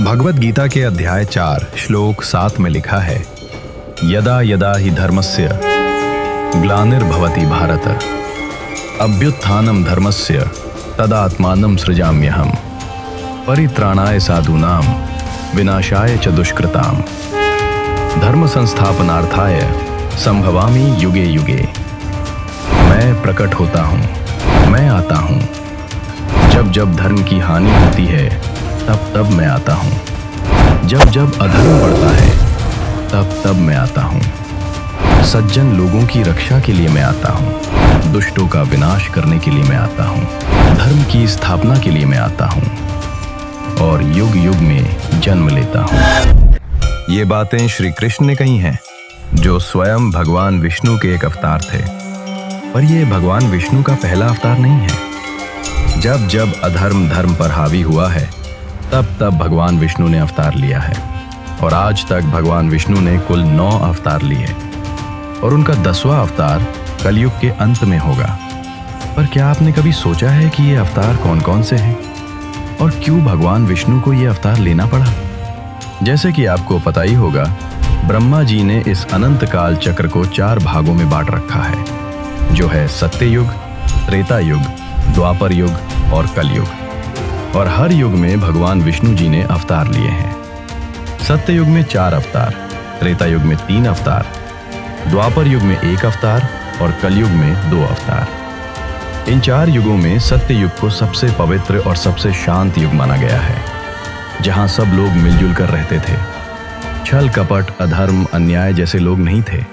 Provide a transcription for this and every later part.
भगवद गीता के अध्याय 4 श्लोक 7 में लिखा है, यदा यदा हि धर्मस्य ग्लानिर्भवति भारत अभ्युत्थानं धर्मस्य तदात्मानं सृजाम्यहम् परित्राणाय साधूनां विनाशाय च दुष्कृताम् धर्म संस्थापनार्थाय संभवामि युगे युगे। मैं प्रकट होता हूँ, मैं आता हूँ। जब जब धर्म की हानि होती है तब तब मैं आता हूँ। जब जब अधर्म बढ़ता है तब तब मैं आता हूँ। सज्जन लोगों की रक्षा के लिए मैं आता हूँ। दुष्टों का विनाश करने के लिए मैं आता हूँ। धर्म की स्थापना के लिए मैं आता हूँ और युग युग में जन्म लेता हूँ। ये बातें श्री कृष्ण ने कही हैं, जो स्वयं भगवान विष्णु के एक अवतार थे। पर यह भगवान विष्णु का पहला अवतार नहीं है। जब जब अधर्म धर्म पर हावी हुआ है तब तब भगवान विष्णु ने अवतार लिया है और आज तक भगवान विष्णु ने कुल 9 अवतार लिए और उनका 10वां अवतार कलयुग के अंत में होगा। पर क्या आपने कभी सोचा है कि ये अवतार कौन कौन से हैं और क्यों भगवान विष्णु को ये अवतार लेना पड़ा? जैसे कि आपको पता ही होगा, ब्रह्मा जी ने इस अनंत काल चक्र को 4 भागों में बांट रखा है, जो है सत्ययुग, त्रेता युग, द्वापर युग और कलयुग। और हर युग में भगवान विष्णु जी ने अवतार लिए हैं। सत्ययुग में 4 अवतार, त्रेता युग में 3 अवतार, द्वापर युग में 1 अवतार और कलयुग में 2 अवतार। इन 4 युगों में सत्ययुग को सबसे पवित्र और सबसे शांत युग माना गया है, जहां सब लोग मिलजुल कर रहते थे। छल कपट, अधर्म, अन्याय जैसे लोग नहीं थे।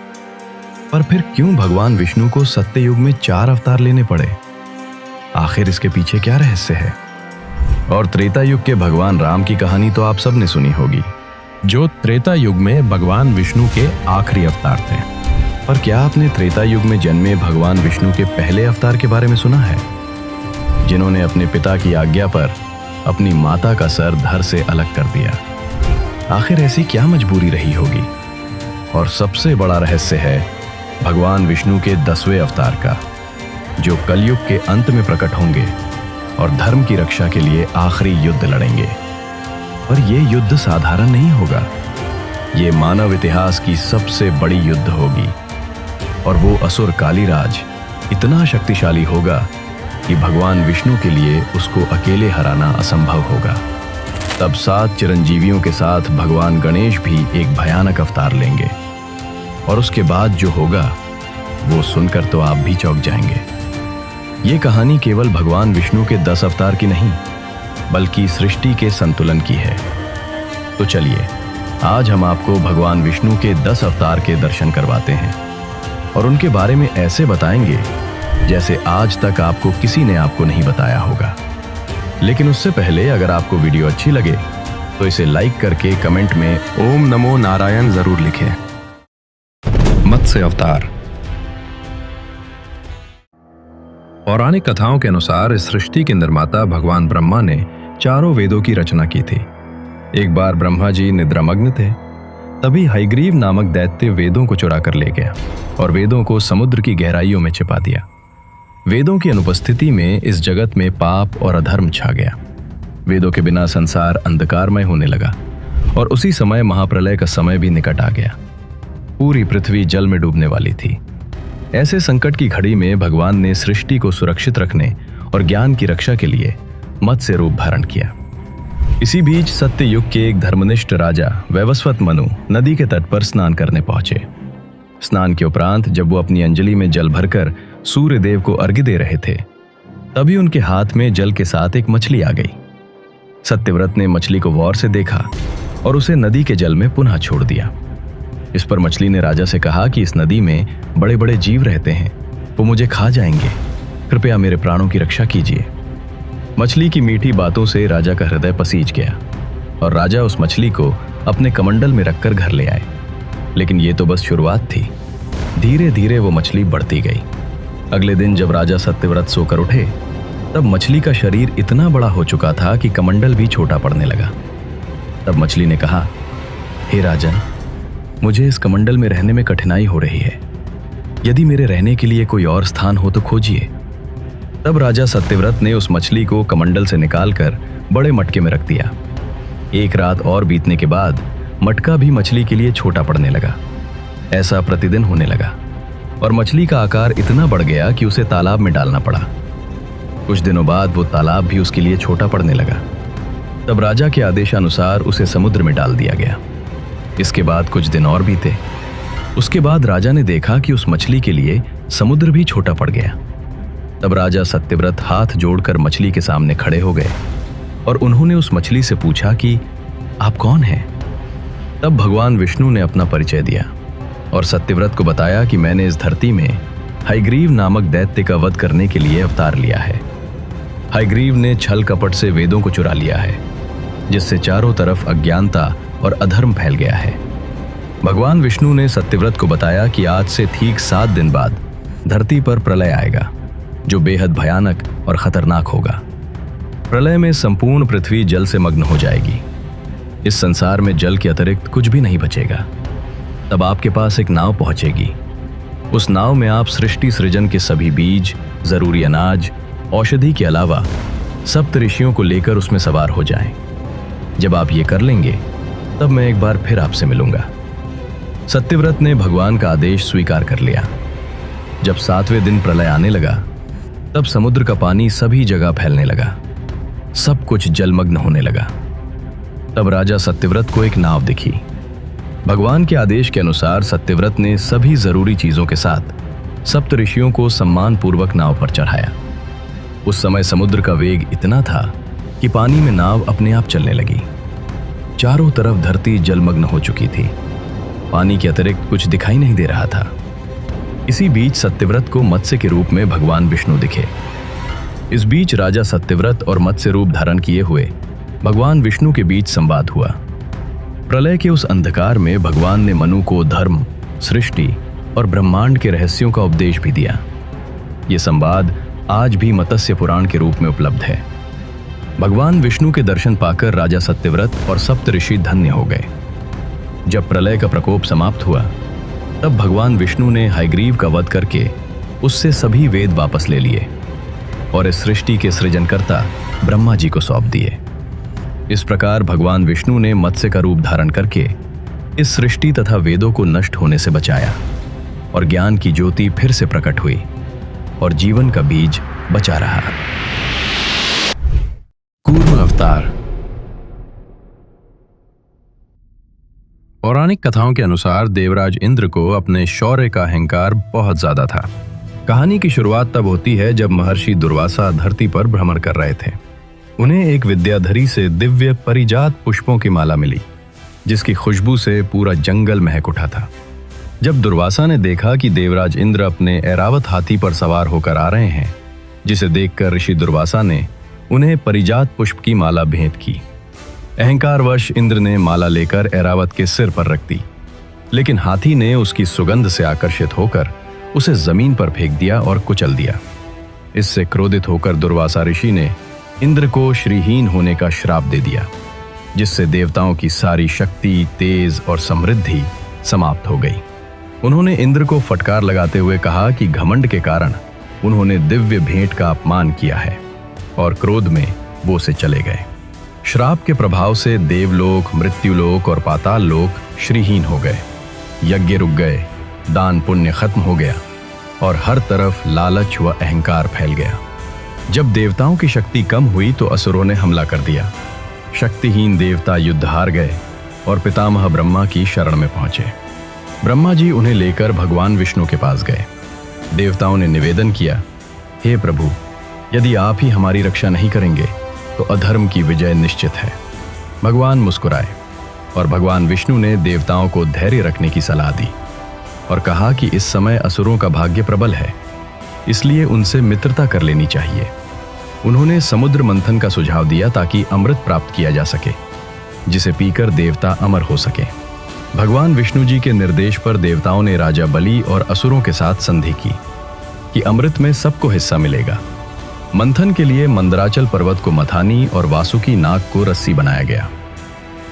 पर फिर क्यों भगवान विष्णु को सत्ययुग में 4 अवतार लेने पड़े? आखिर इसके पीछे क्या रहस्य है? और त्रेता युग के भगवान राम की कहानी तो आप सब ने सुनी होगी, जो त्रेता युग में भगवान विष्णु के आखिरी अवतार थे। पर क्या आपने त्रेता युग में जन्मे भगवान विष्णु के पहले अवतार के बारे में सुना है, जिन्होंने अपने पिता की आज्ञा पर अपनी माता का सर धड़ से अलग कर दिया? आखिर ऐसी क्या मजबूरी रही होगी? और सबसे बड़ा रहस्य है भगवान विष्णु के 10वें अवतार का, जो कलयुग के अंत में प्रकट होंगे और धर्म की रक्षा के लिए आखिरी युद्ध लड़ेंगे। पर यह युद्ध साधारण नहीं होगा, ये मानव इतिहास की सबसे बड़ी युद्ध होगी। और वो असुर कालीराज इतना शक्तिशाली होगा कि भगवान विष्णु के लिए उसको अकेले हराना असंभव होगा। तब 7 चिरंजीवियों के साथ भगवान गणेश भी एक भयानक अवतार लेंगे और उसके बाद जो होगा वो सुनकर तो आप भी चौंक जाएंगे। ये कहानी केवल भगवान विष्णु के 10 अवतार की नहीं, बल्कि सृष्टि के संतुलन की है। तो चलिए, आज हम आपको भगवान विष्णु के 10 अवतार के दर्शन करवाते हैं और उनके बारे में ऐसे बताएंगे जैसे आज तक आपको किसी ने आपको नहीं बताया होगा। लेकिन उससे पहले अगर आपको वीडियो अच्छी लगे तो इसे लाइक करके कमेंट में ओम नमो नारायण जरूर लिखें। मत्स्य अवतार। पौराणिक कथाओं के अनुसार इस सृष्टि के निर्माता भगवान ब्रह्मा ने 4 वेदों की रचना की थी। एक बार ब्रह्मा जी निद्रामग्न थे, तभी हयग्रीव नामक दैत्य वेदों को चुरा कर ले गया और वेदों को समुद्र की गहराइयों में छिपा दिया। वेदों की अनुपस्थिति में इस जगत में पाप और अधर्म छा गया। वेदों के बिना संसार अंधकारमय होने लगा और उसी समय महाप्रलय का समय भी निकट आ गया। पूरी पृथ्वी जल में डूबने वाली थी। ऐसे संकट की घड़ी में भगवान ने सृष्टि को सुरक्षित रखने और ज्ञान की रक्षा के लिए मत्स्य रूप धारण किया। इसी बीच सत्य युग के एक धर्मनिष्ठ राजा वैवस्वत मनु नदी के तट पर स्नान करने पहुंचे। स्नान के उपरांत जब वो अपनी अंजलि में जल भरकर सूर्य देव को अर्घ्य दे रहे थे, तभी उनके हाथ में जल के साथ एक मछली आ गई। सत्यव्रत ने मछली को गौर से देखा और उसे नदी के जल में पुनः छोड़ दिया। इस पर मछली ने राजा से कहा कि इस नदी में बड़े बड़े जीव रहते हैं, वो मुझे खा जाएंगे, कृपया मेरे प्राणों की रक्षा कीजिए। मछली की मीठी बातों से राजा का हृदय पसीज गया और राजा उस मछली को अपने कमंडल में रखकर घर ले आए। लेकिन ये तो बस शुरुआत थी। धीरे धीरे वो मछली बढ़ती गई। अगले दिन जब राजा सत्यव्रत सोकर उठे, तब मछली का शरीर इतना बड़ा हो चुका था कि कमंडल भी छोटा पड़ने लगा। तब मछली ने कहा, हे राजन, मुझे इस कमंडल में रहने में कठिनाई हो रही है। यदि मेरे रहने के लिए कोई और स्थान हो तो खोजिए। तब राजा सत्यव्रत ने उस मछली को कमंडल से निकालकर बड़े मटके में रख दिया एक रात और बीतने के बाद मटका भी मछली के लिए छोटा पड़ने लगा। ऐसा प्रतिदिन होने लगा और मछली का आकार इतना बढ़ गया कि उसे तालाब में डालना पड़ा। कुछ दिनों बाद वो तालाब भी उसके लिए छोटा पड़ने लगा। तब राजा के आदेशानुसार उसे समुद्र में डाल दिया गया। इसके बाद कुछ दिन और बीते। उसके बाद राजा ने देखा कि उस मछली के लिए समुद्र भी छोटा पड़ गया। तब राजा सत्यव्रत हाथ जोड़कर मछली के सामने खड़े हो गए और उन्होंने उस मछली से पूछा कि आप कौन हैं? तब भगवान विष्णु ने अपना परिचय दिया और सत्यव्रत को बताया कि मैंने इस धरती में हयग्रीव नामक दैत्य का वध करने के लिए अवतार लिया है। हयग्रीव ने छल कपट से वेदों को चुरा लिया है, जिससे चारों तरफ अज्ञानता और अधर्म फैल गया है। भगवान विष्णु ने सत्यव्रत को बताया कि आज से ठीक 7 दिन बाद धरती पर प्रलय आएगा, जो बेहद भयानक और खतरनाक होगा। प्रलय में संपूर्ण पृथ्वी जल से मग्न हो जाएगी। इस संसार में जल के अतिरिक्त कुछ भी नहीं बचेगा। तब आपके पास एक नाव पहुंचेगी। उस नाव में आप सृष्टि सृजन के सभी बीज, जरूरी अनाज, औषधि के अलावा सप्त ऋषियों को लेकर उसमें सवार हो जाएं। जब आप ये कर लेंगे तब मैं एक बार फिर आपसे मिलूंगा। सत्यव्रत ने भगवान का आदेश स्वीकार कर लिया। जब 7वें दिन प्रलय आने लगा तब समुद्र का पानी सभी जगह फैलने लगा। सब कुछ जलमग्न होने लगा। तब राजा सत्यव्रत को एक नाव दिखी। भगवान के आदेश के अनुसार सत्यव्रत ने सभी जरूरी चीजों के साथ सप्त ऋषियों को सम्मानपूर्वक नाव पर चढ़ाया। उस समय समुद्र का वेग इतना था कि पानी में नाव अपने आप चलने लगी। चारों तरफ धरती जलमग्न हो चुकी थी। पानी के अतिरिक्त कुछ दिखाई नहीं दे रहा था। इसी बीच सत्यव्रत को मत्स्य के रूप में भगवान विष्णु दिखे। इस बीच राजा सत्यव्रत और मत्स्य रूप धारण किए हुए भगवान विष्णु के बीच संवाद हुआ। प्रलय के उस अंधकार में भगवान ने मनु को धर्म, सृष्टि और ब्रह्मांड के रहस्यों का उपदेश भी दिया। ये संवाद आज भी मत्स्य पुराण के रूप में उपलब्ध है। भगवान विष्णु के दर्शन पाकर राजा सत्यव्रत और सप्त ऋषि धन्य हो गए। जब प्रलय का प्रकोप समाप्त हुआ तब भगवान विष्णु ने हयग्रीव का वध करके उससे सभी वेद वापस ले लिए और इस सृष्टि के सृजनकर्ता ब्रह्मा जी को सौंप दिए। इस प्रकार भगवान विष्णु ने मत्स्य का रूप धारण करके इस सृष्टि तथा वेदों को नष्ट होने से बचाया और ज्ञान की ज्योति फिर से प्रकट हुई और जीवन का बीज बचा रहा। कूर्म अवतार। पौराणिक कथाओं के अनुसार देवराज इंद्र को अपने शौर्य का अहंकार बहुत ज्यादा था। कहानी की शुरुआत तब होती है जब महर्षि दुर्वासा धरती पर भ्रमण कर रहे थे। उन्हें एक विद्याधरी से दिव्य परिजात पुष्पों की माला मिली, जिसकी खुशबू से पूरा जंगल महक उठा था। जब दुर्वासा ने देखा कि देवराज इंद्र अपने ऐरावत हाथी पर सवार होकर आ रहे हैं, जिसे देखकर ऋषि दुर्वासा ने उन्हें परिजात पुष्प की माला भेंट की। अहंकारवश इंद्र ने माला लेकर ऐरावत के सिर पर रख दी, लेकिन हाथी ने उसकी सुगंध से आकर्षित होकर उसे जमीन पर फेंक दिया और कुचल दिया। इससे क्रोधित होकर दुर्वासा ऋषि ने इंद्र को श्रीहीन होने का श्राप दे दिया, जिससे देवताओं की सारी शक्ति, तेज और समृद्धि समाप्त हो गई। उन्होंने इंद्र को फटकार लगाते हुए कहा कि घमंड के कारण उन्होंने दिव्य भेंट का अपमान किया है, और क्रोध में वो उसे चले गए। श्राप के प्रभाव से देवलोक, मृत्युलोक और पाताल लोक श्रीहीन हो गए। यज्ञ रुक गए, दान पुण्य खत्म हो गया और हर तरफ लालच व अहंकार फैल गया। जब देवताओं की शक्ति कम हुई तो असुरों ने हमला कर दिया। शक्तिहीन देवता युद्ध हार गए और पितामह ब्रह्मा की शरण में पहुंचे। ब्रह्मा जी उन्हें लेकर भगवान विष्णु के पास गए। देवताओं ने निवेदन किया, हे प्रभु, यदि आप ही हमारी रक्षा नहीं करेंगे तो अधर्म की विजय निश्चित है। भगवान मुस्कुराए और भगवान विष्णु ने देवताओं को धैर्य रखने की सलाह दी और कहा कि इस समय असुरों का भाग्य प्रबल है, इसलिए उनसे मित्रता कर लेनी चाहिए। उन्होंने समुद्र मंथन का सुझाव दिया ताकि अमृत प्राप्त किया जा सके, जिसे पीकर देवता अमर हो सके। भगवान विष्णु जी के निर्देश पर देवताओं ने राजा बलि और असुरों के साथ संधि की कि अमृत में सबको हिस्सा मिलेगा। मंथन के लिए मंदराचल पर्वत को मथानी और वासुकी नाग को रस्सी बनाया गया।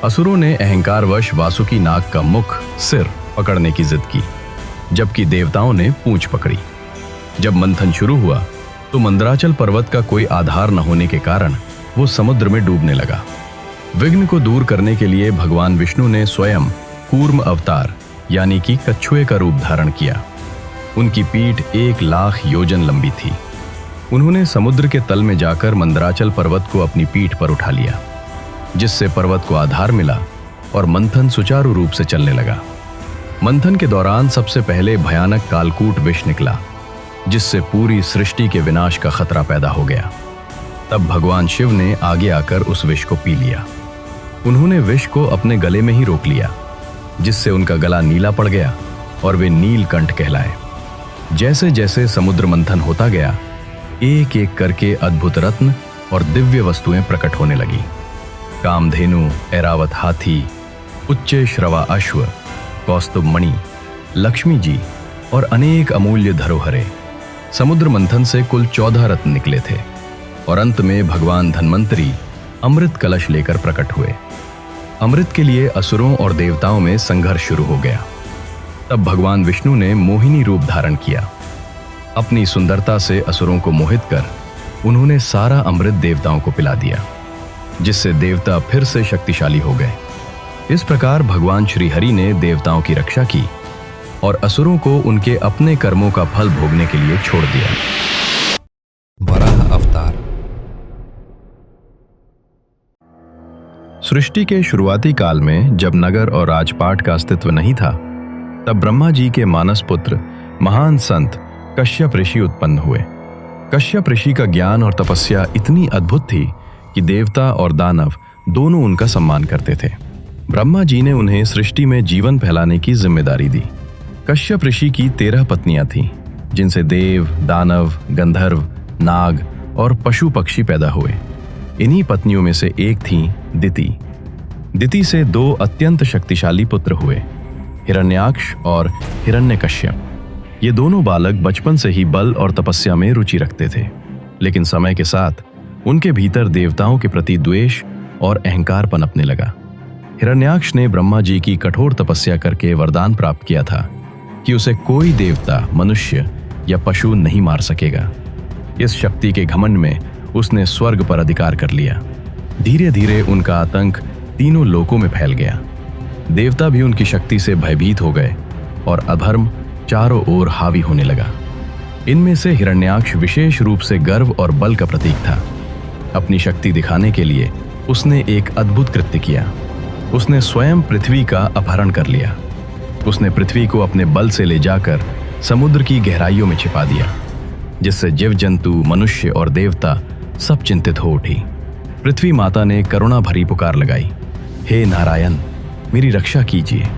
असुरों ने अहंकारवश वासुकी नाग का मुख, सिर पकड़ने की जिद की, जबकि देवताओं ने पूंछ पकड़ी। जब मंथन शुरू हुआ तो मंदराचल पर्वत का कोई आधार न होने के कारण वो समुद्र में डूबने लगा। विघ्न को दूर करने के लिए भगवान विष्णु ने स्वयं कूर्म अवतार यानी कि कछुए का रूप धारण किया। उनकी पीठ 1,00,000 योजन लंबी थी। उन्होंने समुद्र के तल में जाकर मंदराचल पर्वत को अपनी पीठ पर उठा लिया, जिससे पर्वत को आधार मिला और मंथन सुचारू रूप से चलने लगा। मंथन के दौरान सबसे पहले भयानक कालकूट विष निकला, जिससे पूरी सृष्टि के विनाश का खतरा पैदा हो गया। तब भगवान शिव ने आगे आकर उस विष को पी लिया। उन्होंने विष को अपने गले में ही रोक लिया, जिससे उनका गला नीला पड़ गया और वे नीलकंठ कहलाए। जैसे जैसे समुद्र मंथन होता गया, एक एक करके अद्भुत रत्न और दिव्य वस्तुएं प्रकट होने लगी। कामधेनु, ऐरावत हाथी, उच्च श्रवा अश्व, कौस्तुभ मणि, लक्ष्मी जी और अनेक अमूल्य धरोहरें। समुद्र मंथन से कुल 14 रत्न निकले थे और अंत में भगवान धन्वंतरी अमृत कलश लेकर प्रकट हुए। अमृत के लिए असुरों और देवताओं में संघर्ष शुरू हो गया। तब भगवान विष्णु ने मोहिनी रूप धारण किया। अपनी सुंदरता से असुरों को मोहित कर उन्होंने सारा अमृत देवताओं को पिला दिया, जिससे देवता फिर से शक्तिशाली हो गए। इस प्रकार भगवान श्री हरि ने देवताओं की रक्षा की और असुरों को उनके अपने कर्मों का फल भोगने के लिए छोड़ दिया। वराह अवतार। सृष्टि के शुरुआती काल में जब नगर और राजपाट का अस्तित्व नहीं था, तब ब्रह्मा जी के मानस पुत्र महान संत कश्यप ऋषि उत्पन्न हुए। कश्यप ऋषि का ज्ञान और तपस्या इतनी अद्भुत थी कि देवता और दानव दोनों उनका सम्मान करते थे। ब्रह्मा जी ने उन्हें सृष्टि में जीवन फैलाने की जिम्मेदारी दी। कश्यप ऋषि की 13 पत्नियां थीं, जिनसे देव, दानव, गंधर्व, नाग और पशु पक्षी पैदा हुए। इन्हीं पत्नियों में से एक थी दिति। दिति से 2 अत्यंत शक्तिशाली पुत्र हुए, हिरण्याक्ष और हिरण्यकश्यप। ये दोनों बालक बचपन से ही बल और तपस्या में रुचि रखते थे, लेकिन समय के साथ उनके भीतर देवताओं के प्रति द्वेष और अहंकार पनपने लगा। हिरण्याक्ष ने ब्रह्मा जी की कठोर तपस्या करके वरदान प्राप्त किया था कि उसे कोई देवता, मनुष्य या पशु नहीं मार सकेगा। इस शक्ति के घमंड में उसने स्वर्ग पर अधिकार कर लिया। धीरे धीरे उनका आतंक तीनों लोकों में फैल गया। देवता भी उनकी शक्ति से भयभीत हो गए और अधर्म चारों ओर हावी होने लगा। इनमें से हिरण्याक्ष विशेष रूप से गर्व और बल का प्रतीक था। अपनी शक्ति दिखाने के लिए उसने एक अद्भुत कृत्य किया। उसने स्वयं पृथ्वी का अपहरण कर लिया। उसने पृथ्वी को अपने बल से ले जाकर समुद्र की गहराइयों में छिपा दिया, जिससे जीव जंतु, मनुष्य और देवता सब चिंतित हो उठी। पृथ्वी माता ने करुणा भरी पुकार लगाई, हे नारायण, मेरी रक्षा कीजिए।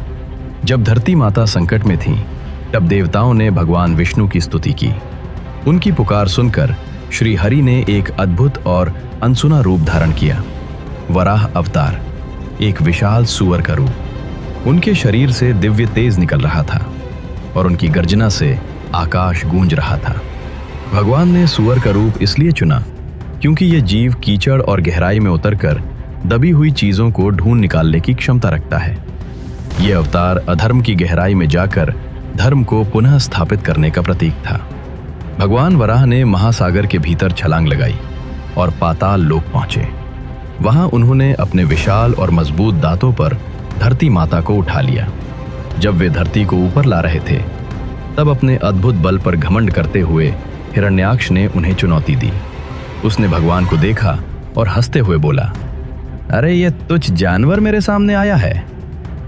जब धरती माता संकट में थी, तब देवताओं ने भगवान विष्णु की स्तुति की। उनकी पुकार सुनकर श्री हरि ने एक अद्भुत और अनसुना रूप धारण किया, वराह अवतार, एक विशाल सूअर का रूप। उनके शरीर से दिव्य तेज निकल रहा था और उनकी गर्जना से आकाश गूंज रहा था। भगवान ने सूअर का रूप इसलिए चुना क्योंकि ये जीव कीचड़ और गहराई में उतरकर दबी हुई चीजों को ढूंढ निकालने की क्षमता रखता है। ये अवतार अधर्म की गहराई में जाकर धर्म को पुनः स्थापित करने का प्रतीक था। भगवान वराह ने महासागर के भीतर छलांग लगाई और पाताल लोक पहुंचे। वहां उन्होंने अपने विशाल और मजबूत दांतों पर धरती माता को उठा लिया। जब वे धरती को ऊपर ला रहे थे, तब अपने अद्भुत बल पर घमंड करते हुए हिरण्याक्ष ने उन्हें चुनौती दी। उसने भगवान को देखा और हंसते हुए बोला, अरे ये तुच्छ जानवर मेरे सामने आया है,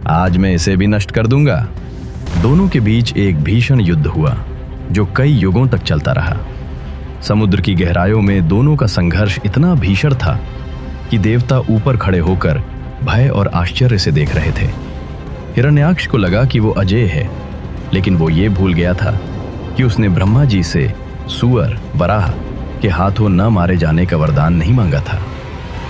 आज मैं इसे भी नष्ट कर दूंगा। दोनों के बीच एक भीषण युद्ध हुआ जो कई युगों तक चलता रहा। समुद्र की गहराइयों में दोनों का संघर्ष इतना भीषण था कि देवता ऊपर खड़े होकर भय और आश्चर्य से देख रहे थे। हिरण्याक्ष को लगा कि वो अजेय है, लेकिन वो ये भूल गया था कि उसने ब्रह्मा जी से सूअर, वराह के हाथों न मारे जाने का वरदान नहीं मांगा था।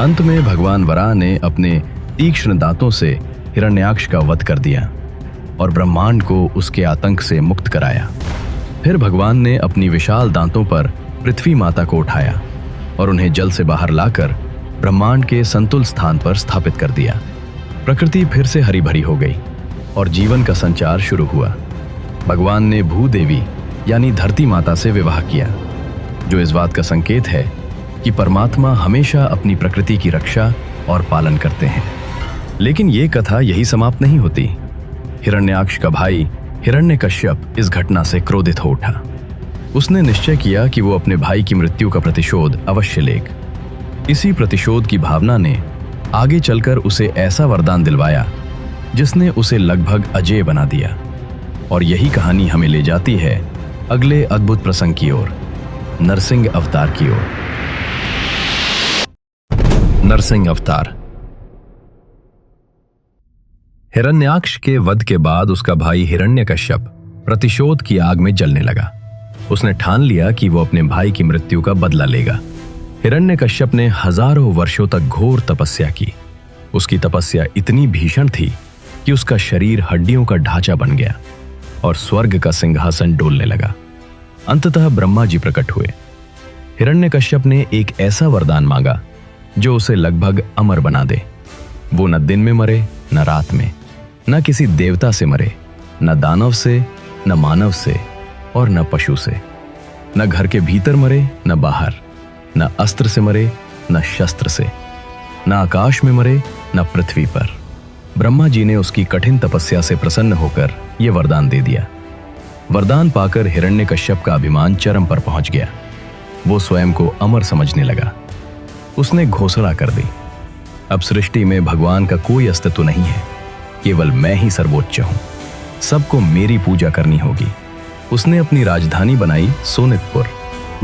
अंत में भगवान वराह ने अपने तीक्ष्ण दांतों से हिरण्याक्ष का वध कर दिया और ब्रह्मांड को उसके आतंक से मुक्त कराया। फिर भगवान ने अपनी विशाल दांतों पर पृथ्वी माता को उठाया और उन्हें जल से बाहर लाकर ब्रह्मांड के संतुल स्थान पर स्थापित कर दिया। प्रकृति फिर से हरी भरी हो गई और जीवन का संचार शुरू हुआ। भगवान ने भूदेवी यानी धरती माता से विवाह किया, जो इस बात का संकेत है कि परमात्मा हमेशा अपनी प्रकृति की रक्षा और पालन करते हैं। लेकिन ये कथा यही समाप्त नहीं होती। हिरण्याक्ष का भाई हिरण्यकश्यप इस घटना से क्रोधित हो उठा। उसने निश्चय किया कि वो अपने भाई की मृत्यु का प्रतिशोध अवश्य लेगा। इसी प्रतिशोध की भावना ने आगे चलकर उसे ऐसा वरदान दिलवाया जिसने उसे लगभग अजेय बना दिया। और यही कहानी हमें ले जाती है अगले अद्भुत प्रसंग की ओर, नरसिंह अवतार की ओर। नरसिंह अवतार। हिरण्याक्ष के वध के बाद उसका भाई हिरण्यकश्यप प्रतिशोध की आग में जलने लगा। उसने ठान लिया कि वो अपने भाई की मृत्यु का बदला लेगा। हिरण्यकश्यप ने हजारों वर्षों तक घोर तपस्या की। उसकी तपस्या इतनी भीषण थी कि उसका शरीर हड्डियों का ढांचा बन गया और स्वर्ग का सिंहासन डोलने लगा। अंततः ब्रह्मा जी प्रकट हुए। हिरण्यकश्यप ने एक ऐसा वरदान मांगा जो उसे लगभग अमर बना दे। वो न दिन में मरे न रात में, न किसी देवता से मरे, न दानव से, न मानव से और न पशु से, न घर के भीतर मरे न बाहर, न अस्त्र से मरे न शस्त्र से, न आकाश में मरे न पृथ्वी पर। ब्रह्मा जी ने उसकी कठिन तपस्या से प्रसन्न होकर यह वरदान दे दिया। वरदान पाकर हिरण्यकश्यप का अभिमान चरम पर पहुंच गया। वो स्वयं को अमर समझने लगा। उसने घोषणा कर दी, अब सृष्टि में भगवान का कोई अस्तित्व नहीं है, केवल मैं ही सर्वोच्च हूं, सबको मेरी पूजा करनी होगी। उसने अपनी राजधानी बनाई सोनितपुर,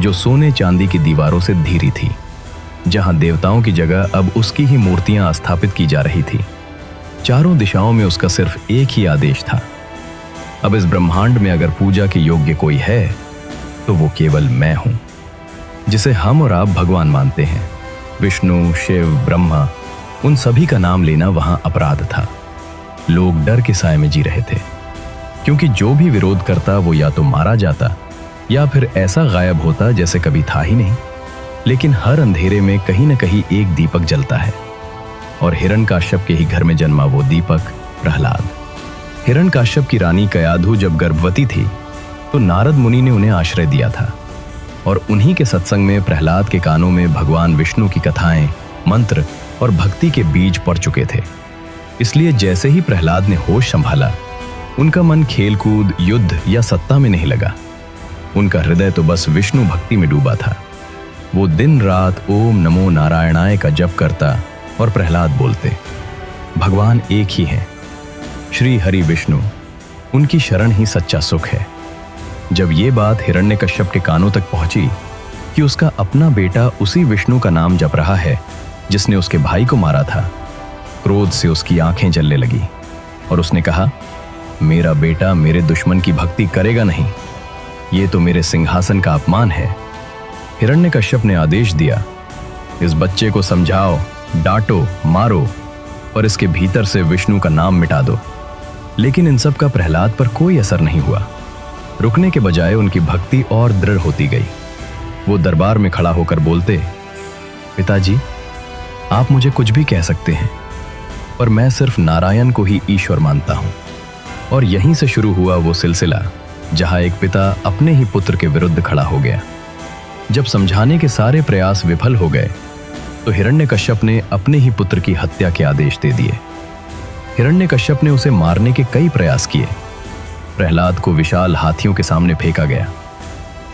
जो सोने चांदी की दीवारों से घिरी थी, जहां देवताओं की जगह अब उसकी ही मूर्तियां स्थापित की जा रही थी। चारों दिशाओं में उसका सिर्फ एक ही आदेश था, अब इस ब्रह्मांड में अगर पूजा के योग्य कोई है तो वो केवल मैं हूं, जिसे हम और आप भगवान मानते हैं। विष्णु, शिव, ब्रह्मा, उन सभी का नाम लेना वहां अपराध था। लोग डर के साए में जी रहे थे, क्योंकि जो भी विरोध करता वो या तो मारा जाता या फिर ऐसा गायब होता जैसे कभी था ही नहीं। लेकिन हर अंधेरे में कहीं न कहीं एक दीपक जलता है, और हिरण्यकाश्यप के ही घर में जन्मा वो दीपक प्रहलाद। हिरण्यकाश्यप की रानी कयाधु जब गर्भवती थी तो नारद मुनि ने उन्हें आश्रय दिया था, और उन्हीं के सत्संग में प्रहलाद के कानों में भगवान विष्णु की कथाएं, मंत्र और भक्ति के बीज पड़ चुके थे। इसलिए जैसे ही प्रहलाद ने होश संभाला, उनका मन खेलकूद, युद्ध या सत्ता में नहीं लगा। उनका हृदय तो बस विष्णु भक्ति में डूबा था। वो दिन रात ओम नमो नारायणाय का जप करता और प्रहलाद बोलते, भगवान एक ही है, श्री हरि विष्णु, उनकी शरण ही सच्चा सुख है। जब ये बात हिरण्यकश्यप के कानों तक पहुंची कि उसका अपना बेटा उसी विष्णु का नाम जप रहा है जिसने उसके भाई को मारा था, क्रोध से उसकी आंखें जलने लगी और उसने कहा, मेरा बेटा मेरे दुश्मन की भक्ति करेगा नहीं, ये तो मेरे सिंहासन का अपमान है। हिरण्यकश्यप ने आदेश दिया, इस बच्चे को समझाओ, डांटो, मारो और इसके भीतर से विष्णु का नाम मिटा दो। लेकिन इन सब का प्रहलाद पर कोई असर नहीं हुआ। रुकने के बजाय उनकी भक्ति और दृढ़ होती गई। वो दरबार में खड़ा होकर बोलते, पिताजी, आप मुझे कुछ भी कह सकते हैं, पर मैं सिर्फ नारायण को ही ईश्वर मानता हूं। और यहीं से शुरू हुआ वो सिलसिला जहां एक पिता अपने ही पुत्र के विरुद्ध खड़ा हो गया। जब समझाने के सारे प्रयास विफल हो गए तो हिरण्यकश्यप ने अपने ही पुत्र की हत्या के आदेश दे दिए। हिरण्यकश्यप ने उसे मारने के कई प्रयास किए। प्रहलाद को विशाल हाथियों के सामने फेंका गया,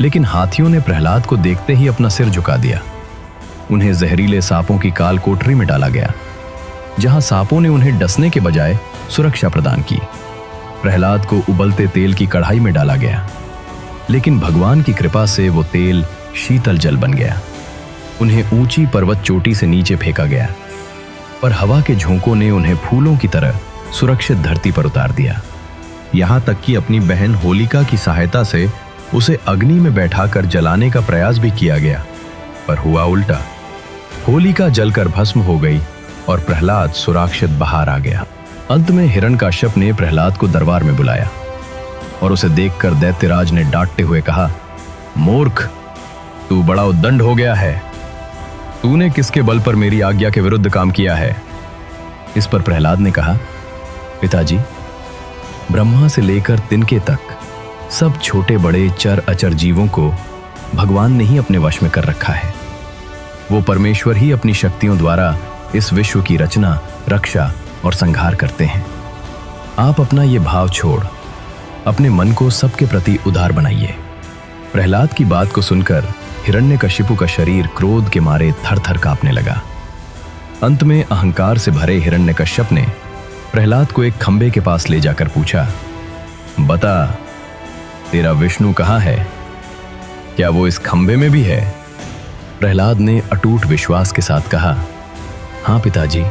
लेकिन हाथियों ने प्रहलाद को देखते ही अपना सिर झुका दिया। उन्हें जहरीले सांपों की काल कोठरी में डाला गया, जहां सांपों ने उन्हें डसने के बजाय सुरक्षा प्रदान की। प्रहलाद को उबलते तेल की कढ़ाई में डाला गया, लेकिन भगवान की कृपा से वो तेल शीतल जल बन गया। उन्हें ऊंची पर्वत चोटी से नीचे फेंका गया, पर हवा के झोंकों ने उन्हें फूलों की तरह सुरक्षित धरती पर उतार दिया। यहां तक कि अपनी बहन होलिका की सहायता से उसे अग्नि में बैठाकर जलाने का प्रयास भी किया गया, पर हुआ उल्टा। होलिका जलकर भस्म हो गई और प्रहलाद सुरक्षित बाहर आ गया। अंत में हिरण्यकाश्यप ने प्रहलाद को दरबार में बुलाया और उसे देखकर दैत्यराज ने डांटते हुए कहा, मूर्ख, तू बड़ा उद्दंड हो गया है। तूने किसके बल पर मेरी आज्ञा के विरुद्ध काम किया है? इस पर प्रहलाद ने कहा, पिताजी, ब्रह्मा से लेकर तिनके तक सब छोटे बड़े चर अचर जीवों को भगवान ने ही अपने वश में कर रखा है। वो परमेश्वर ही अपनी शक्तियों द्वारा इस विश्व की रचना, रक्षा और संहार करते हैं। आप अपना ये भाव छोड़ अपने मन को सबके प्रति उदार बनाइए। प्रहलाद की बात को सुनकर हिरण्यकशिपु का शरीर क्रोध के मारे थर-थर कांपने लगा। अंत में अहंकार से भरे हिरण्यकश्यप ने प्रहलाद को एक खंबे के पास ले जाकर पूछा, बता, तेरा विष्णु कहाँ है? क्या वो इस खंबे में भी है? प्रहलाद ने अटूट विश्वास के साथ कहा, हाँ पिताजी,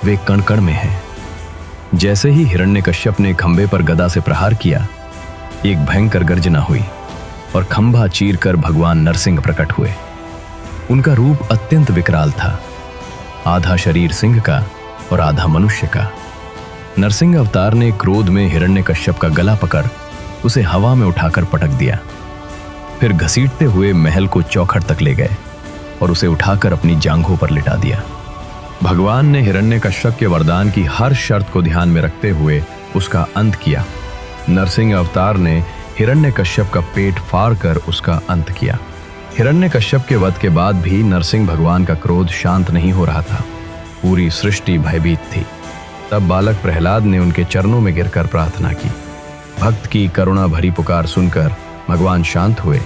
वे कण-कण में है। जैसे ही हिरण्यकश्यप ने खंबे पर गदा से प्रहार किया, एक भयंकर गर्जना हुई और खंभा चीरकर भगवान नरसिंह प्रकट हुए। उनका रूप अत्यंत विकराल था, आधा शरीर सिंह का और आधा मनुष्य का। नरसिंह अवतार ने क्रोध में हिरण्यकश्यप का गला पकड़ उसे हवा में उठाकर पटक दिया। फिर घसीटते हुए महल को चौखट तक ले गए और उसे उठाकर अपनी जांघों पर लिटा दिया। भगवान ने हिरण्यकश्यप के वरदान की हर शर्त को ध्यान में रखते हुए उसका अंत किया। नरसिंह अवतार ने हिरण्यकश्यप का पेट फाड़ कर उसका अंत किया। हिरण्यकश्यप के वध के बाद भी नरसिंह भगवान का क्रोध शांत नहीं हो रहा था। पूरी सृष्टि भयभीत थी। तब बालक प्रहलाद ने उनके चरणों में गिरकर प्रार्थना की। भक्त की करुणा भरी पुकार सुनकर भगवान शांत हुए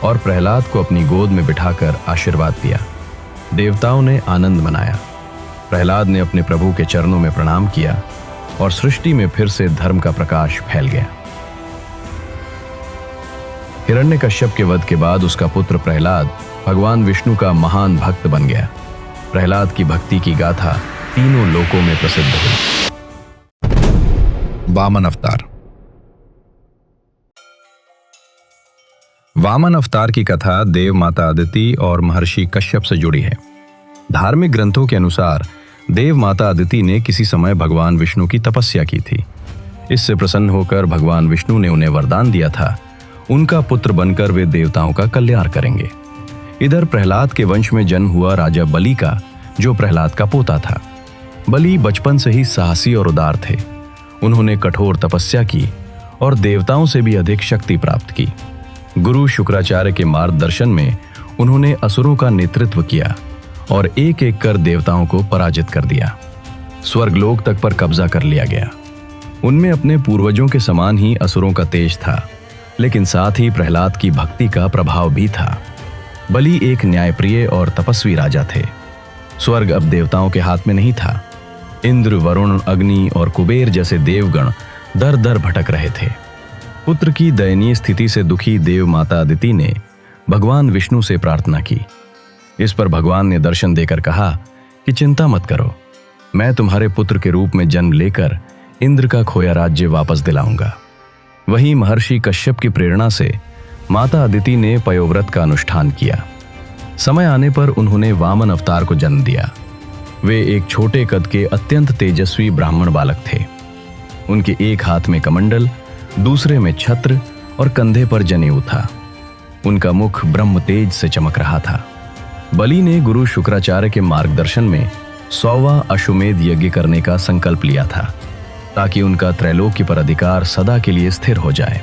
और प्रहलाद को अपनी गोद में बिठाकर आशीर्वाद दिया। देवताओं ने आनंद मनाया। प्रहलाद ने अपने प्रभु के चरणों में प्रणाम किया और सृष्टि में फिर से धर्म का प्रकाश फैल गया। हिरण्यकश्यप के वध के बाद उसका पुत्र प्रहलाद भगवान विष्णु का महान भक्त बन गया। प्रहलाद की भक्ति की गाथा तीनों लोकों में प्रसिद्ध हुई। वामन अवतार। वामन अवतार की कथा देव माता अदिति और महर्षि कश्यप से जुड़ी है। धार्मिक ग्रंथों के अनुसार देव माता अदिति ने किसी समय भगवान विष्णु की तपस्या की थी। इससे प्रसन्न होकर भगवान विष्णु ने उन्हें वरदान दिया था, उनका पुत्र बनकर वे देवताओं का कल्याण करेंगे। इधर प्रहलाद के वंश में जन्म हुआ राजा बलि का, जो प्रहलाद का पोता था। बलि बचपन से ही साहसी और उदार थे। उन्होंने कठोर तपस्या की और देवताओं से भी अधिक शक्ति प्राप्त की। गुरु शुक्राचार्य के मार्गदर्शन में उन्होंने असुरों का नेतृत्व किया और एक एक कर देवताओं को पराजित कर दिया। स्वर्गलोक तक पर कब्जा कर लिया गया। उनमें अपने पूर्वजों के समान ही असुरों का तेज था, लेकिन साथ ही प्रहलाद की भक्ति का प्रभाव भी था। बलि एक न्यायप्रिय और तपस्वी राजा थे। स्वर्ग अब देवताओं के हाथ में नहीं था। इंद्र, वरुण, अग्नि और कुबेर जैसे देवगण दर दर भटक रहे थे। पुत्र की दयनीय स्थिति से दुखी देव माता अदिति ने भगवान विष्णु से प्रार्थना की। इस पर भगवान ने दर्शन देकर कहा कि चिंता मत करो, मैं तुम्हारे पुत्र के रूप में जन्म लेकर इंद्र का खोया राज्य वापस दिलाऊंगा। वहीं महर्षि कश्यप की प्रेरणा से माता अदिति ने पयोव्रत का अनुष्ठान किया। समय आने पर उन्होंने वामन अवतार को जन्म दिया। वे एक छोटे कद के अत्यंत तेजस्वी ब्राह्मण बालक थे। उनके एक हाथ में कमंडल, दूसरे में छत्र और कंधे पर जनेऊ था। उनका मुख ब्रह्म तेज से चमक रहा था। बलि ने गुरु शुक्राचार्य के मार्गदर्शन में 100वां अश्वमेध यज्ञ करने का संकल्प लिया था, ताकि उनका त्रैलोक्य पर अधिकार सदा के लिए स्थिर हो जाए।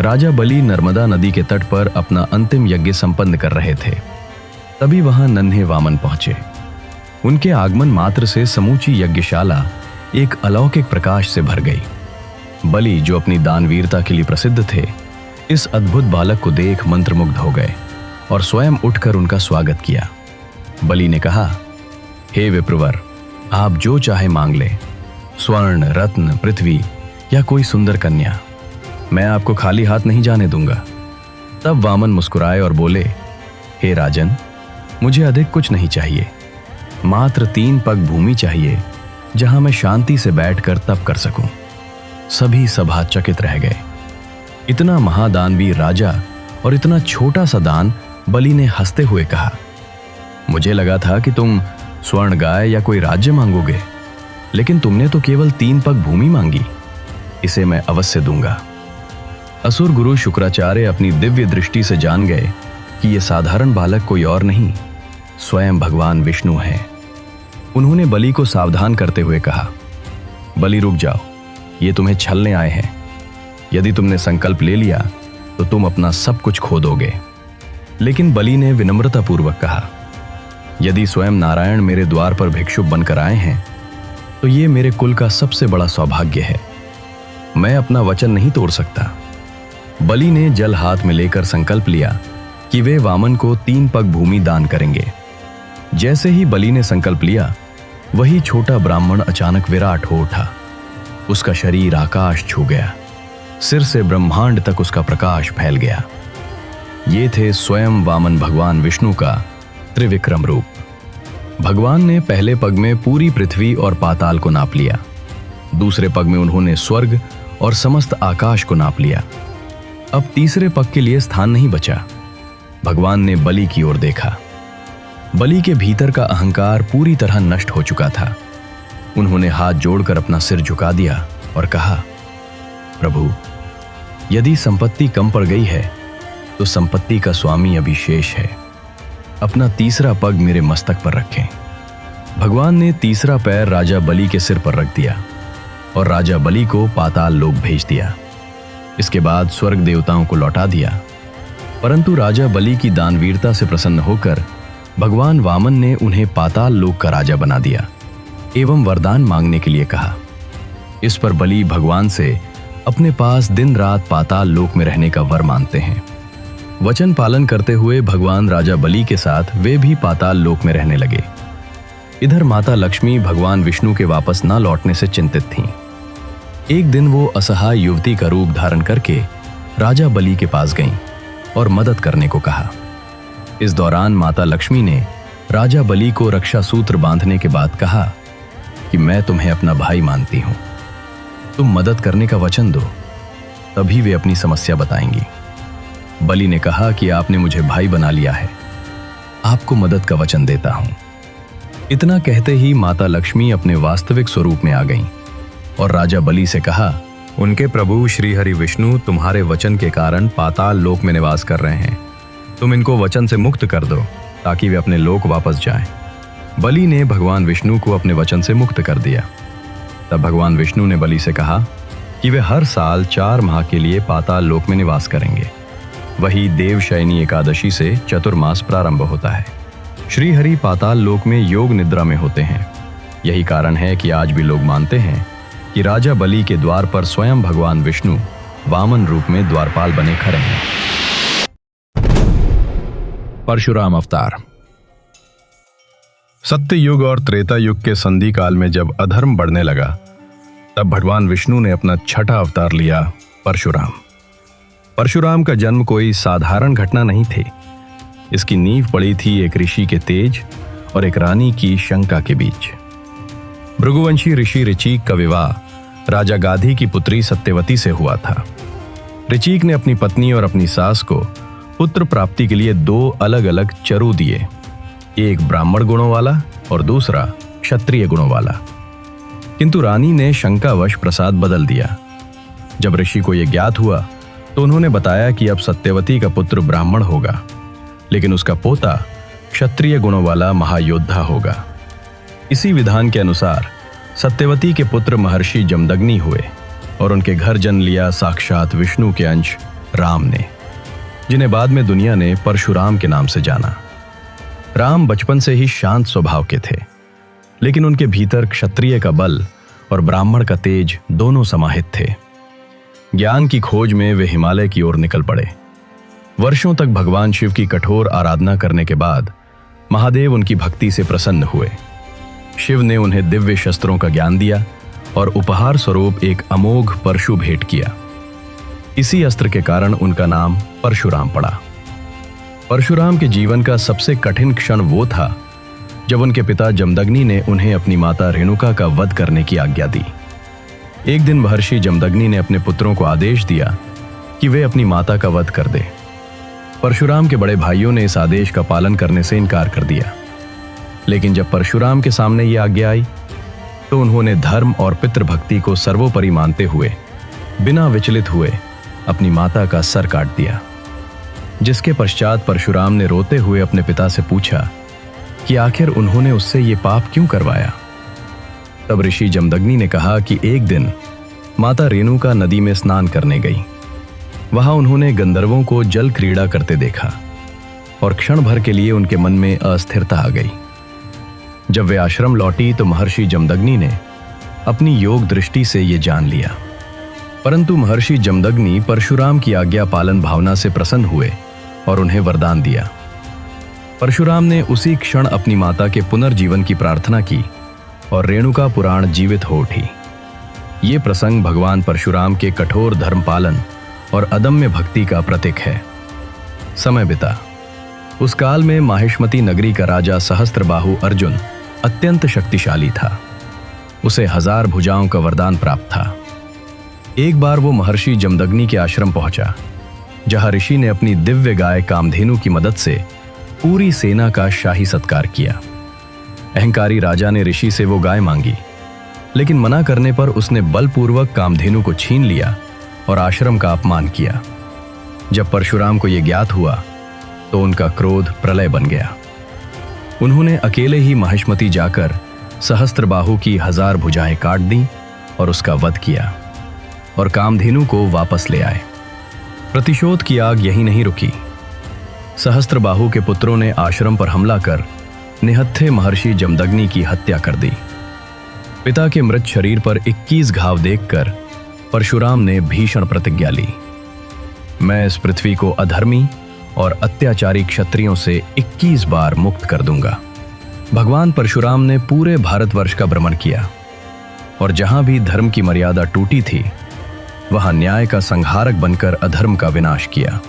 राजा बलि नर्मदा नदी के तट पर अपना अंतिम यज्ञ संपन्न कर रहे थे। तभी वहां नन्हे वामन पहुंचे। उनके आगमन मात्र से समूची यज्ञशाला एक अलौकिक प्रकाश से भर गई। बलि, जो अपनी दानवीरता के लिए प्रसिद्ध थे, इस अद्भुत बालक को देख मंत्रमुग्ध हो गए और स्वयं उठकर उनका स्वागत किया। बलि ने कहा, हे विप्रवर, आप जो चाहे मांग ले, स्वर्ण, रत्न, पृथ्वी या कोई सुंदर कन्या, मैं आपको खाली हाथ नहीं जाने दूंगा। तब वामन मुस्कुराए और बोले, हे राजन, मुझे अधिक कुछ नहीं चाहिए, मात्र 3 पग भूमि चाहिए जहां मैं शांति से बैठकर तप कर सकूं। सभी सभा चकित रह गए। इतना महादानवी राजा और इतना छोटा सा दान। बलि ने हंसते हुए कहा, मुझे लगा था कि तुम स्वर्ण गाय या कोई राज्य मांगोगे, लेकिन तुमने तो केवल 3 पग भूमि मांगी। इसे मैं अवश्य दूंगा। असुर गुरु शुक्राचार्य अपनी दिव्य दृष्टि से जान गए कि यह साधारण बालक कोई और नहीं, स्वयं भगवान विष्णु है। उन्होंने बलि को सावधान करते हुए कहा, बलि रुक जाओ, ये तुम्हें छलने आए हैं। यदि तुमने संकल्प ले लिया तो तुम अपना सब कुछ खो दोगे। लेकिन बलि ने विनम्रतापूर्वक कहा, यदि स्वयं नारायण मेरे द्वार पर भिक्षुक बनकर आए हैं तो ये मेरे कुल का सबसे बड़ा सौभाग्य है। मैं अपना वचन नहीं तोड़ सकता। बलि ने जल हाथ में लेकर संकल्प लिया कि वे वामन को 3 पग भूमि दान करेंगे। जैसे ही बलि ने संकल्प लिया, वही छोटा ब्राह्मण अचानक विराट हो उठा। उसका शरीर आकाश छू गया, सिर से ब्रह्मांड तक उसका प्रकाश फैल गया। ये थे स्वयं वामन भगवान विष्णु का त्रिविक्रम रूप। भगवान ने पहले पग में पूरी पृथ्वी और पाताल को नाप लिया। दूसरे पग में उन्होंने स्वर्ग और समस्त आकाश को नाप लिया। अब तीसरे पग के लिए स्थान नहीं बचा। भगवान ने बलि की ओर देखा। बलि के भीतर का अहंकार पूरी तरह नष्ट हो चुका था। उन्होंने हाथ जोड़कर अपना सिर झुका दिया और कहा, प्रभु, यदि संपत्ति कम पड़ गई है तो संपत्ति का स्वामी अभी शेष है। अपना तीसरा पग मेरे मस्तक पर रखें। भगवान ने तीसरा पैर राजा बलि के सिर पर रख दिया और राजा बलि को पाताल लोक भेज दिया। इसके बाद स्वर्ग देवताओं को लौटा दिया। परंतु राजा बलि की दानवीरता से प्रसन्न होकर भगवान वामन ने उन्हें पाताल लोक का राजा बना दिया एवं वरदान मांगने के लिए कहा। इस पर बलि भगवान से अपने पास दिन रात पाताल लोक में रहने का वर मांगते हैं। वचन पालन करते हुए भगवान राजा बलि के साथ वे भी पाताल लोक में रहने लगे। इधर माता लक्ष्मी भगवान विष्णु के वापस न लौटने से चिंतित थीं। एक दिन वो असहाय युवती का रूप धारण करके राजा बलि के पास गईं और मदद करने को कहा। इस दौरान माता लक्ष्मी ने राजा बलि को रक्षा सूत्र बांधने के बाद कहा कि मैं तुम्हें अपना भाई मानती हूं, तुम मदद करने का वचन दो, तभी वे अपनी समस्या बताएंगी। बलि ने कहा कि आपने मुझे भाई बना लिया है, आपको मदद का वचन देता हूं। इतना कहते ही माता लक्ष्मी अपने वास्तविक स्वरूप में आ गईं और राजा बलि से कहा, उनके प्रभु श्री हरि विष्णु तुम्हारे वचन के कारण पाताल लोक में निवास कर रहे हैं। तुम इनको वचन से मुक्त कर दो ताकि वे अपने लोक वापस जाएं। बलि ने भगवान विष्णु को अपने वचन से मुक्त कर दिया। तब भगवान विष्णु ने बलि से कहा कि वे हर साल 4 माह के लिए पाताल लोक में निवास करेंगे। वही देवशयनी एकादशी से चतुर्मास प्रारंभ होता है। श्री हरि पाताल लोक में योग निद्रा में होते हैं। यही कारण है कि आज भी लोग मानते हैं कि राजा बलि के द्वार पर स्वयं भगवान विष्णु वामन रूप में द्वारपाल बने खड़े हैं। परशुराम अवतार। सत्य युग और त्रेता युग के संधि काल में जब अधर्म बढ़ने लगा, तब भगवान विष्णु ने अपना छठा अवतार लिया, परशुराम। परशुराम का जन्म कोई साधारण घटना नहीं थी। इसकी नींव पड़ी थी एक ऋषि के तेज और एक रानी की शंका के बीच। भृगुवंशी ऋषि ऋचिक का विवाह राजा गाधी की पुत्री सत्यवती से हुआ था। ऋचिक ने अपनी पत्नी और अपनी सास को पुत्र प्राप्ति के लिए 2 अलग अलग चरु दिए, एक ब्राह्मण गुणों वाला और दूसरा क्षत्रिय गुणों वाला। किंतु रानी ने शंकावश प्रसाद बदल दिया। जब ऋषि को यह ज्ञात हुआ तो उन्होंने बताया कि अब सत्यवती का पुत्र ब्राह्मण होगा, लेकिन उसका पोता क्षत्रिय गुणों वाला महायोद्धा होगा। इसी विधान के अनुसार सत्यवती के पुत्र महर्षि जमदग्नि हुए और उनके घर जन्म लिया साक्षात विष्णु के अंश राम ने, जिन्हें बाद में दुनिया ने परशुराम के नाम से जाना। राम बचपन से ही शांत स्वभाव के थे, लेकिन उनके भीतर क्षत्रिय का बल और ब्राह्मण का तेज दोनों समाहित थे। ज्ञान की खोज में वे हिमालय की ओर निकल पड़े। वर्षों तक भगवान शिव की कठोर आराधना करने के बाद महादेव उनकी भक्ति से प्रसन्न हुए। शिव ने उन्हें दिव्य शस्त्रों का ज्ञान दिया और उपहार स्वरूप एक अमोघ परशु भेंट किया। इसी अस्त्र के कारण उनका नाम परशुराम पड़ा। परशुराम के जीवन का सबसे कठिन क्षण वो था जब उनके पिता जमदग्नि ने उन्हें अपनी माता रेणुका का वध करने की आज्ञा दी। एक दिन महर्षि जमदग्नि ने अपने पुत्रों को आदेश दिया कि वे अपनी माता का वध कर दें। परशुराम के बड़े भाइयों ने इस आदेश का पालन करने से इनकार कर दिया, लेकिन जब परशुराम के सामने यह आज्ञा आई तो उन्होंने धर्म और पितृभक्ति को सर्वोपरि मानते हुए बिना विचलित हुए अपनी माता का सर काट दिया। जिसके पश्चात परशुराम ने रोते हुए अपने पिता से पूछा कि आखिर उन्होंने उससे ये पाप क्यों करवाया। तब ऋषि जमदग्नि ने कहा कि एक दिन माता रेणुका नदी में स्नान करने गई। वहां उन्होंने गंधर्वों को जल क्रीड़ा करते देखा और क्षण भर के लिए उनके मन में अस्थिरता आ गई। जब वे आश्रम लौटी तो महर्षि जमदग्नि ने अपनी योग दृष्टि से ये जान लिया। परंतु महर्षि जमदग्नि परशुराम की आज्ञा पालन भावना से प्रसन्न हुए और उन्हें वरदान दिया। परशुराम ने उसी क्षण अपनी माता के पुनर्जीवन की प्रार्थना की और रेणुका पुराण जीवित हो उठी। ये प्रसंग भगवान परशुराम के कठोर धर्म पालन और अदम्य भक्ति का प्रतीक है। समय बिता। उस काल में माहिष्मती नगरी का राजा सहस्त्रबाहु अर्जुन अत्यंत शक्तिशाली था। उसे 1000 भुजाओं का वरदान प्राप्त था। एक बार वो महर्षि जमदग्नि के आश्रम पहुंचा, जहां ऋषि ने अपनी दिव्य गाय कामधेनु की मदद से पूरी सेना का शाही सत्कार किया। अहंकारी राजा ने ऋषि से वो गाय मांगी, लेकिन मना करने पर उसने बलपूर्वक कामधेनु को छीन लिया और आश्रम का अपमान किया। जब परशुराम को यह ज्ञात हुआ तो उनका क्रोध प्रलय बन गया। उन्होंने अकेले ही माहिष्मती जाकर सहस्त्रबाहु की 1000 भुजाएं काट दी और उसका वध किया और कामधेनु को वापस ले आए। प्रतिशोध की आग यहीं नहीं रुकी। सहस्त्रबाहु के पुत्रों ने आश्रम पर हमला कर निहत्थे महर्षि जमदग्नि की हत्या कर दी। पिता के मृत शरीर पर 21 घाव देखकर परशुराम ने भीषण प्रतिज्ञा ली, मैं इस पृथ्वी को अधर्मी और अत्याचारी क्षत्रियों से 21 बार मुक्त कर दूंगा। भगवान परशुराम ने पूरे भारतवर्ष का भ्रमण किया और जहां भी धर्म की मर्यादा टूटी थी, वहां न्याय का संहारक बनकर अधर्म का विनाश किया।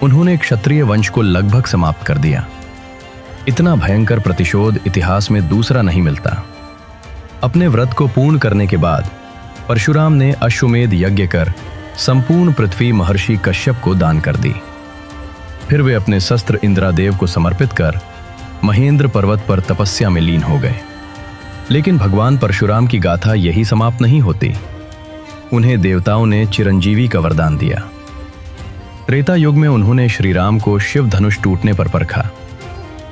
उन्होंने क्षत्रिय वंश को लगभग समाप्त कर दिया। इतना भयंकर प्रतिशोध इतिहास में दूसरा नहीं मिलता। अपने व्रत को पूर्ण करने के बाद परशुराम ने अश्वमेध यज्ञ कर संपूर्ण पृथ्वी महर्षि कश्यप को दान कर दी। फिर वे अपने शस्त्र इंद्रादेव को समर्पित कर महेंद्र पर्वत पर तपस्या में लीन हो गए। लेकिन भगवान परशुराम की गाथा यही समाप्त नहीं होती। उन्हें देवताओं ने चिरंजीवी का वरदान दिया। त्रेता युग में उन्होंने श्री राम को शिव धनुष टूटने पर परखा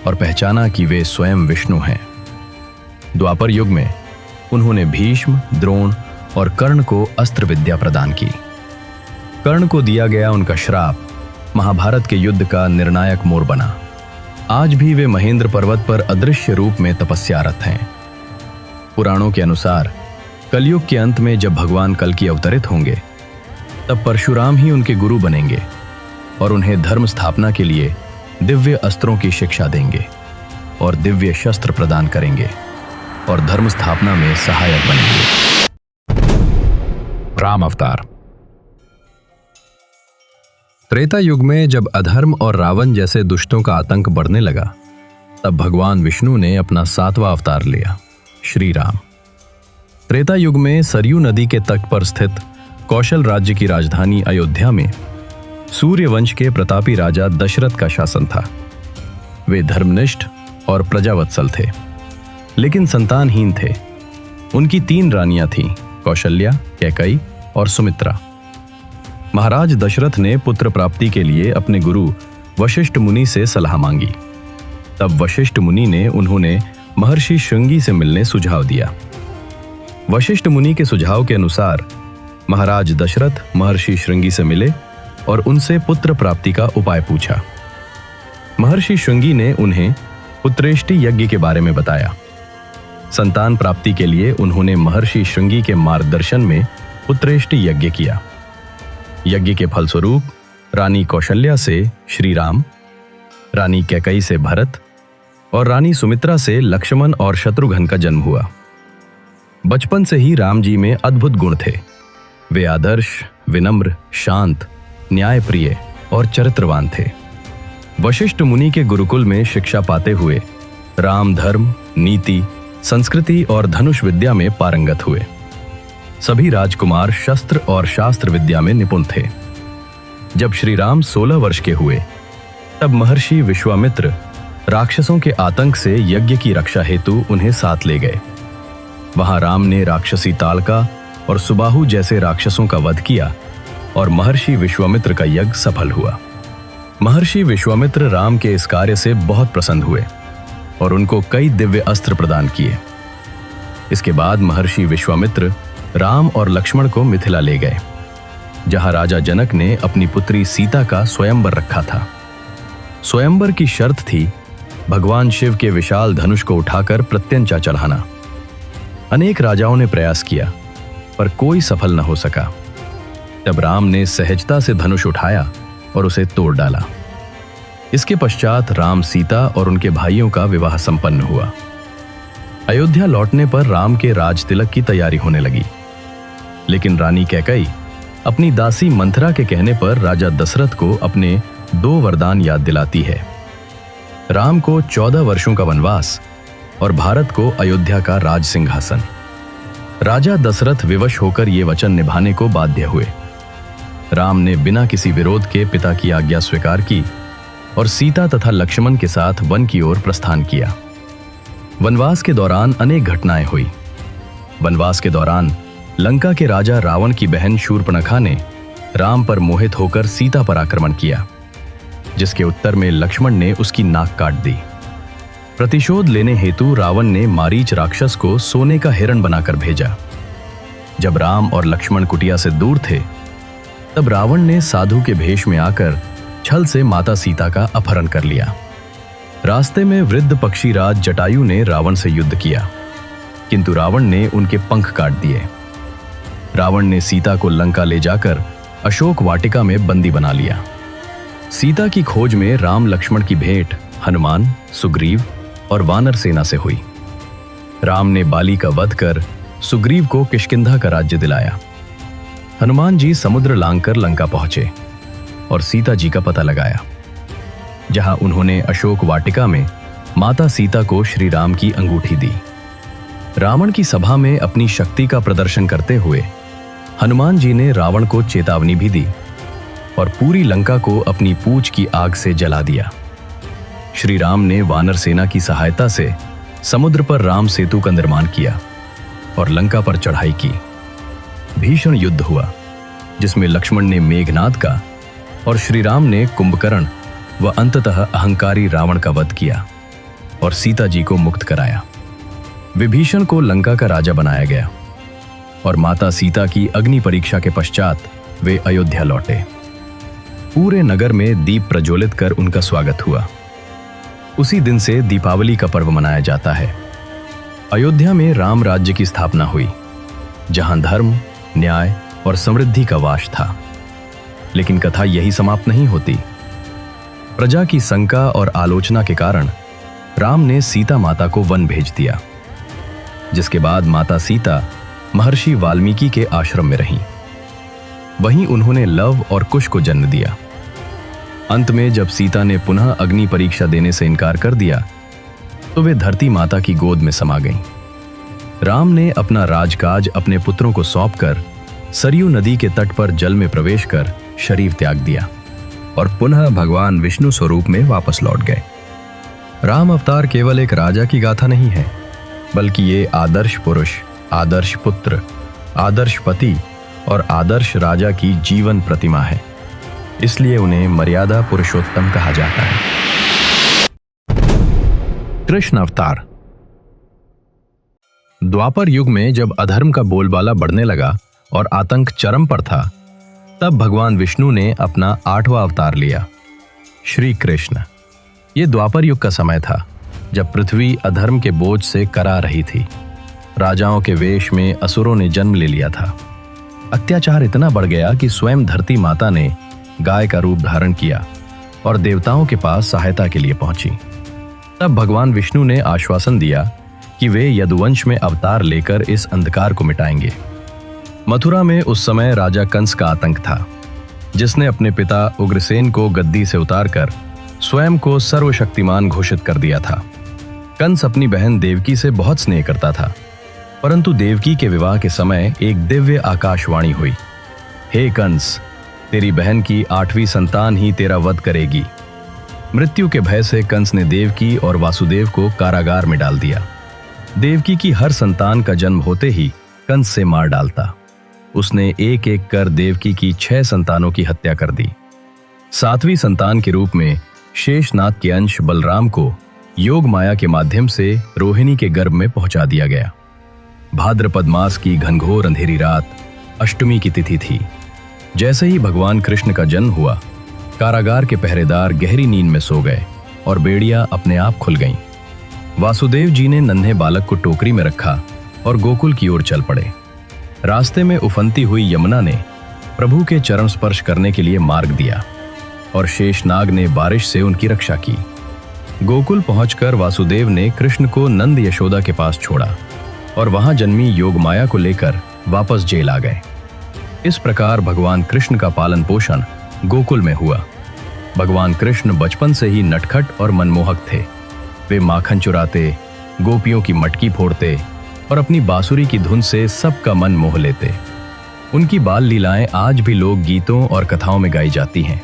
और पहचाना कि वे स्वयं विष्णु हैं। द्वापर युग में उन्होंने भीष्म, द्रोण और कर्ण को अस्त्र विद्या प्रदान की। कर्ण को दिया गया उनका श्राप महाभारत के युद्ध का निर्णायक मोड़ बना। आज भी वे महेंद्र पर्वत पर अदृश्य रूप में तपस्यारत हैं। पुराणों के अनुसार कलयुग के अंत में जब भगवान कल्कि अवतरित होंगे, तब परशुराम ही उनके गुरु बनेंगे और उन्हें धर्म स्थापना के लिए दिव्य अस्त्रों की शिक्षा देंगे और दिव्य शस्त्र प्रदान करेंगे और धर्म स्थापना में सहायक बनेंगे। राम अवतार। त्रेता युग में जब अधर्म और रावण जैसे दुष्टों का आतंक बढ़ने लगा, तब भगवान विष्णु ने अपना 7वां अवतार लिया, श्री राम। त्रेता युग में सरयू नदी के तट पर स्थित कौशल राज्य की राजधानी अयोध्या में सूर्यवंश के प्रतापी राजा दशरथ का शासन था। वे धर्मनिष्ठ और प्रजावत्सल थे, लेकिन संतानहीन थे। उनकी 3 रानियां थीं, कौशल्या, कैकई और सुमित्रा। महाराज दशरथ ने पुत्र प्राप्ति के लिए अपने गुरु वशिष्ठ मुनि से सलाह मांगी। तब वशिष्ठ मुनि ने उन्होंने महर्षि श्रृंगी से मिलने सुझाव दिया। वशिष्ठ मुनि के सुझाव के अनुसार महाराज दशरथ महर्षि श्रृंगी से मिले और उनसे पुत्र प्राप्ति का उपाय पूछा। महर्षि श्रृंगी ने उन्हें पुत्रेष्टि यज्ञ के बारे में बताया। संतान प्राप्ति के लिए उन्होंने महर्षि श्रृंगी के मार्गदर्शन में पुत्रेष्टि यज्ञ किया। यज्ञ के फलस्वरूप रानी कौशल्या से श्री राम, रानी कैकई से भरत और रानी सुमित्रा से लक्ष्मण और शत्रुघ्न का जन्म हुआ। बचपन से ही राम जी में अद्भुत गुण थे। वे आदर्श, विनम्र, शांत, न्यायप्रिय और चरित्रवान थे। वशिष्ठ मुनि के गुरुकुल में शिक्षा पाते हुए राम धर्म, नीति, संस्कृति और धनुष विद्या में पारंगत हुए। सभी राजकुमार शस्त्र और शास्त्र विद्या में निपुण थे। जब श्री राम 16 वर्ष के हुए, तब महर्षि विश्वामित्र राक्षसों के आतंक से यज्ञ की रक्षा हेतु उन्हें साथ ले गए। वहां राम ने राक्षसी तालका और सुबाहु जैसे राक्षसों का वध किया और महर्षि विश्वामित्र का यज्ञ सफल हुआ। महर्षि विश्वामित्र राम के इस कार्य से बहुत प्रसन्न हुए और उनको कई दिव्य अस्त्र प्रदान किए। इसके बाद महर्षि विश्वामित्र राम और लक्ष्मण को मिथिला ले गए, जहां राजा जनक ने अपनी पुत्री सीता का स्वयंवर रखा था। स्वयंवर की शर्त थी भगवान शिव के विशाल धनुष को उठाकर प्रत्यंचा चढ़ाना। अनेक राजाओं ने प्रयास किया पर कोई सफल न हो सका। तब राम ने सहजता से धनुष उठाया और उसे तोड़ डाला। इसके पश्चात राम, सीता और उनके भाइयों का विवाह संपन्न हुआ। अयोध्या लौटने पर राम के राज तिलक की तैयारी होने लगी, लेकिन रानी कैकई अपनी दासी मंथरा के कहने पर राजा दशरथ को अपने 2 वरदान याद दिलाती है। राम को 14 वर्षों का वनवास और भारत को अयोध्या का राज सिंहासन। राजा दशरथ विवश होकर ये वचन निभाने को बाध्य हुए। राम ने बिना किसी विरोध के पिता की आज्ञा स्वीकार की और सीता तथा लक्ष्मण के साथ वन की ओर प्रस्थान किया। वनवास के दौरान अनेक घटनाएं हुई। वनवास के दौरान लंका के राजा रावण की बहन शूर्पणखा ने राम पर मोहित होकर सीता पर आक्रमण किया, जिसके उत्तर में लक्ष्मण ने उसकी नाक काट दी। प्रतिशोध लेने हेतु रावण ने मारीच राक्षस को सोने का हिरण बनाकर भेजा। जब राम और लक्ष्मण कुटिया से दूर थे, तब रावण ने साधु के भेष में आकर छल से माता सीता का अपहरण कर लिया। रास्ते में वृद्ध पक्षीराज जटायु ने रावण से युद्ध किया, किंतु रावण ने उनके पंख काट दिए। रावण ने सीता को लंका ले जाकर अशोक वाटिका में बंदी बना लिया। सीता की खोज में राम लक्ष्मण की भेंट हनुमान, सुग्रीव और वानर सेना से हुई। राम ने बाली का वध कर सुग्रीव को किष्किंधा का राज्य दिलाया। हनुमान जी समुद्र लांघकर लंका पहुंचे और सीता जी का पता लगाया, जहां उन्होंने अशोक वाटिका में माता सीता को श्री राम की अंगूठी दी। रावण की सभा में अपनी शक्ति का प्रदर्शन करते हुए हनुमान जी ने रावण को चेतावनी भी दी और पूरी लंका को अपनी पूंछ की आग से जला दिया। श्री राम ने वानर सेना की सहायता से समुद्र पर राम सेतु का निर्माण किया और लंका पर चढ़ाई की। भीषण युद्ध हुआ, जिसमें लक्ष्मण ने मेघनाद का और श्री राम ने कुंभकर्ण व अंततः अहंकारी रावण का वध किया और सीता जी को मुक्त कराया। विभीषण को लंका का राजा बनाया गया और माता सीता की अग्नि परीक्षा के पश्चात वे अयोध्या लौटे। पूरे नगर में दीप प्रज्वलित कर उनका स्वागत हुआ। उसी दिन से दीपावली का पर्व मनाया जाता है। अयोध्या में राम राज्य की स्थापना हुई, जहां धर्म, न्याय और समृद्धि का वास था। लेकिन कथा यही समाप्त नहीं होती। प्रजा की शंका और आलोचना के कारण राम ने सीता माता को वन भेज दिया, जिसके बाद माता सीता महर्षि वाल्मीकि के आश्रम में रहीं। वहीं उन्होंने लव और कुश को जन्म दिया। अंत में जब सीता ने पुनः अग्नि परीक्षा देने से इनकार कर दिया, तो वे धरती माता की गोद में समा गईं। राम ने अपना राजकाज अपने पुत्रों को सौंपकर सरयू नदी के तट पर जल में प्रवेश कर शरीर त्याग दिया और पुनः भगवान विष्णु स्वरूप में वापस लौट गए। राम अवतार केवल एक राजा की गाथा नहीं है, बल्कि ये आदर्श पुरुष, आदर्श पुत्र, आदर्श पति और आदर्श राजा की जीवन प्रतिमा है। इसलिए उन्हें मर्यादा पुरुषोत्तम कहा जाता है। कृष्ण अवतार। द्वापर युग में जब अधर्म का बोलबाला बढ़ने लगा और आतंक चरम पर था, तब भगवान विष्णु ने अपना 8वां अवतार लिया, श्री कृष्ण। ये द्वापर युग का समय था, जब पृथ्वी अधर्म के बोझ से करा रही थी। राजाओं के वेश में असुरों ने जन्म ले लिया था। अत्याचार इतना बढ़ गया कि स्वयं धरती माता ने गाय का रूप धारण किया और देवताओं के पास सहायता के लिए पहुंची। तब भगवान विष्णु ने आश्वासन दिया कि वे यदुवंश में अवतार लेकर इस अंधकार को मिटाएंगे। मथुरा में उस समय राजा कंस का आतंक था, जिसने अपने पिता उग्रसेन को गद्दी से उतारकर स्वयं को सर्वशक्तिमान घोषित कर दिया था। कंस अपनी बहन देवकी से बहुत स्नेह करता था, परंतु देवकी के विवाह के समय एक दिव्य आकाशवाणी हुई, हे कंस, तेरी बहन की 8वीं संतान ही तेरा वध करेगी। मृत्यु के भय से कंस ने देवकी और वासुदेव को कारागार में डाल दिया। देवकी की हर संतान का जन्म होते ही कंस से मार डालता। उसने एक एक कर देवकी की 6 संतानों की हत्या कर दी। 7वीं संतान के रूप में शेषनाग के अंश बलराम को योग माया के माध्यम से रोहिणी के गर्भ में पहुंचा दिया गया। भाद्रपद मास की घनघोर अंधेरी रात अष्टमी की तिथि थी। जैसे ही भगवान कृष्ण का जन्म हुआ, कारागार के पहरेदार गहरी नींद में सो गए और बेड़ियां अपने आप खुल गईं। वासुदेव जी ने नन्हे बालक को टोकरी में रखा और गोकुल की ओर चल पड़े। रास्ते में उफनती हुई यमुना ने प्रभु के चरण स्पर्श करने के लिए मार्ग दिया और शेषनाग ने बारिश से उनकी रक्षा की। गोकुल पहुंचकर वासुदेव ने कृष्ण को नंद यशोदा के पास छोड़ा और वहां जन्मी योगमाया को लेकर वापस जेल आ गए। इस प्रकार भगवान कृष्ण का पालन पोषण गोकुल में हुआ। भगवान कृष्ण बचपन से ही नटखट और मनमोहक थे। वे माखन चुराते, गोपियों की मटकी फोड़ते और अपनी बांसुरी की धुन से सबका मन मोह लेते। उनकी बाल लीलाएं आज भी लोक गीतों और कथाओं में गाई जाती हैं।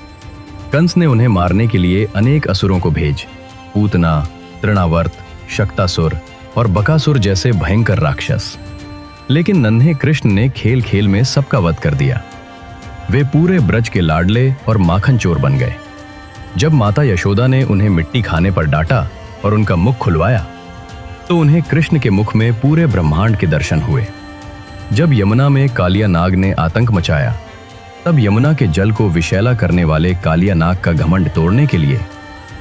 कंस ने उन्हें मारने के लिए अनेक असुरों को भेज पूतना, तृणावर्त, शक्तासुर और बकासुर जैसे भयंकर राक्षस। लेकिन नन्हे कृष्ण ने खेल खेल में सबका वध कर दिया। वे पूरे ब्रज के लाडले और माखन चोर बन गए। जब माता यशोदा ने उन्हें मिट्टी खाने पर डांटा और उनका मुख खुलवाया तो उन्हें कृष्ण के मुख में पूरे ब्रह्मांड के दर्शन हुए। जब यमुना में कालिया नाग ने आतंक मचाया तब यमुना के जल को विषैला करने वाले कालिया नाग का घमंड तोड़ने के लिए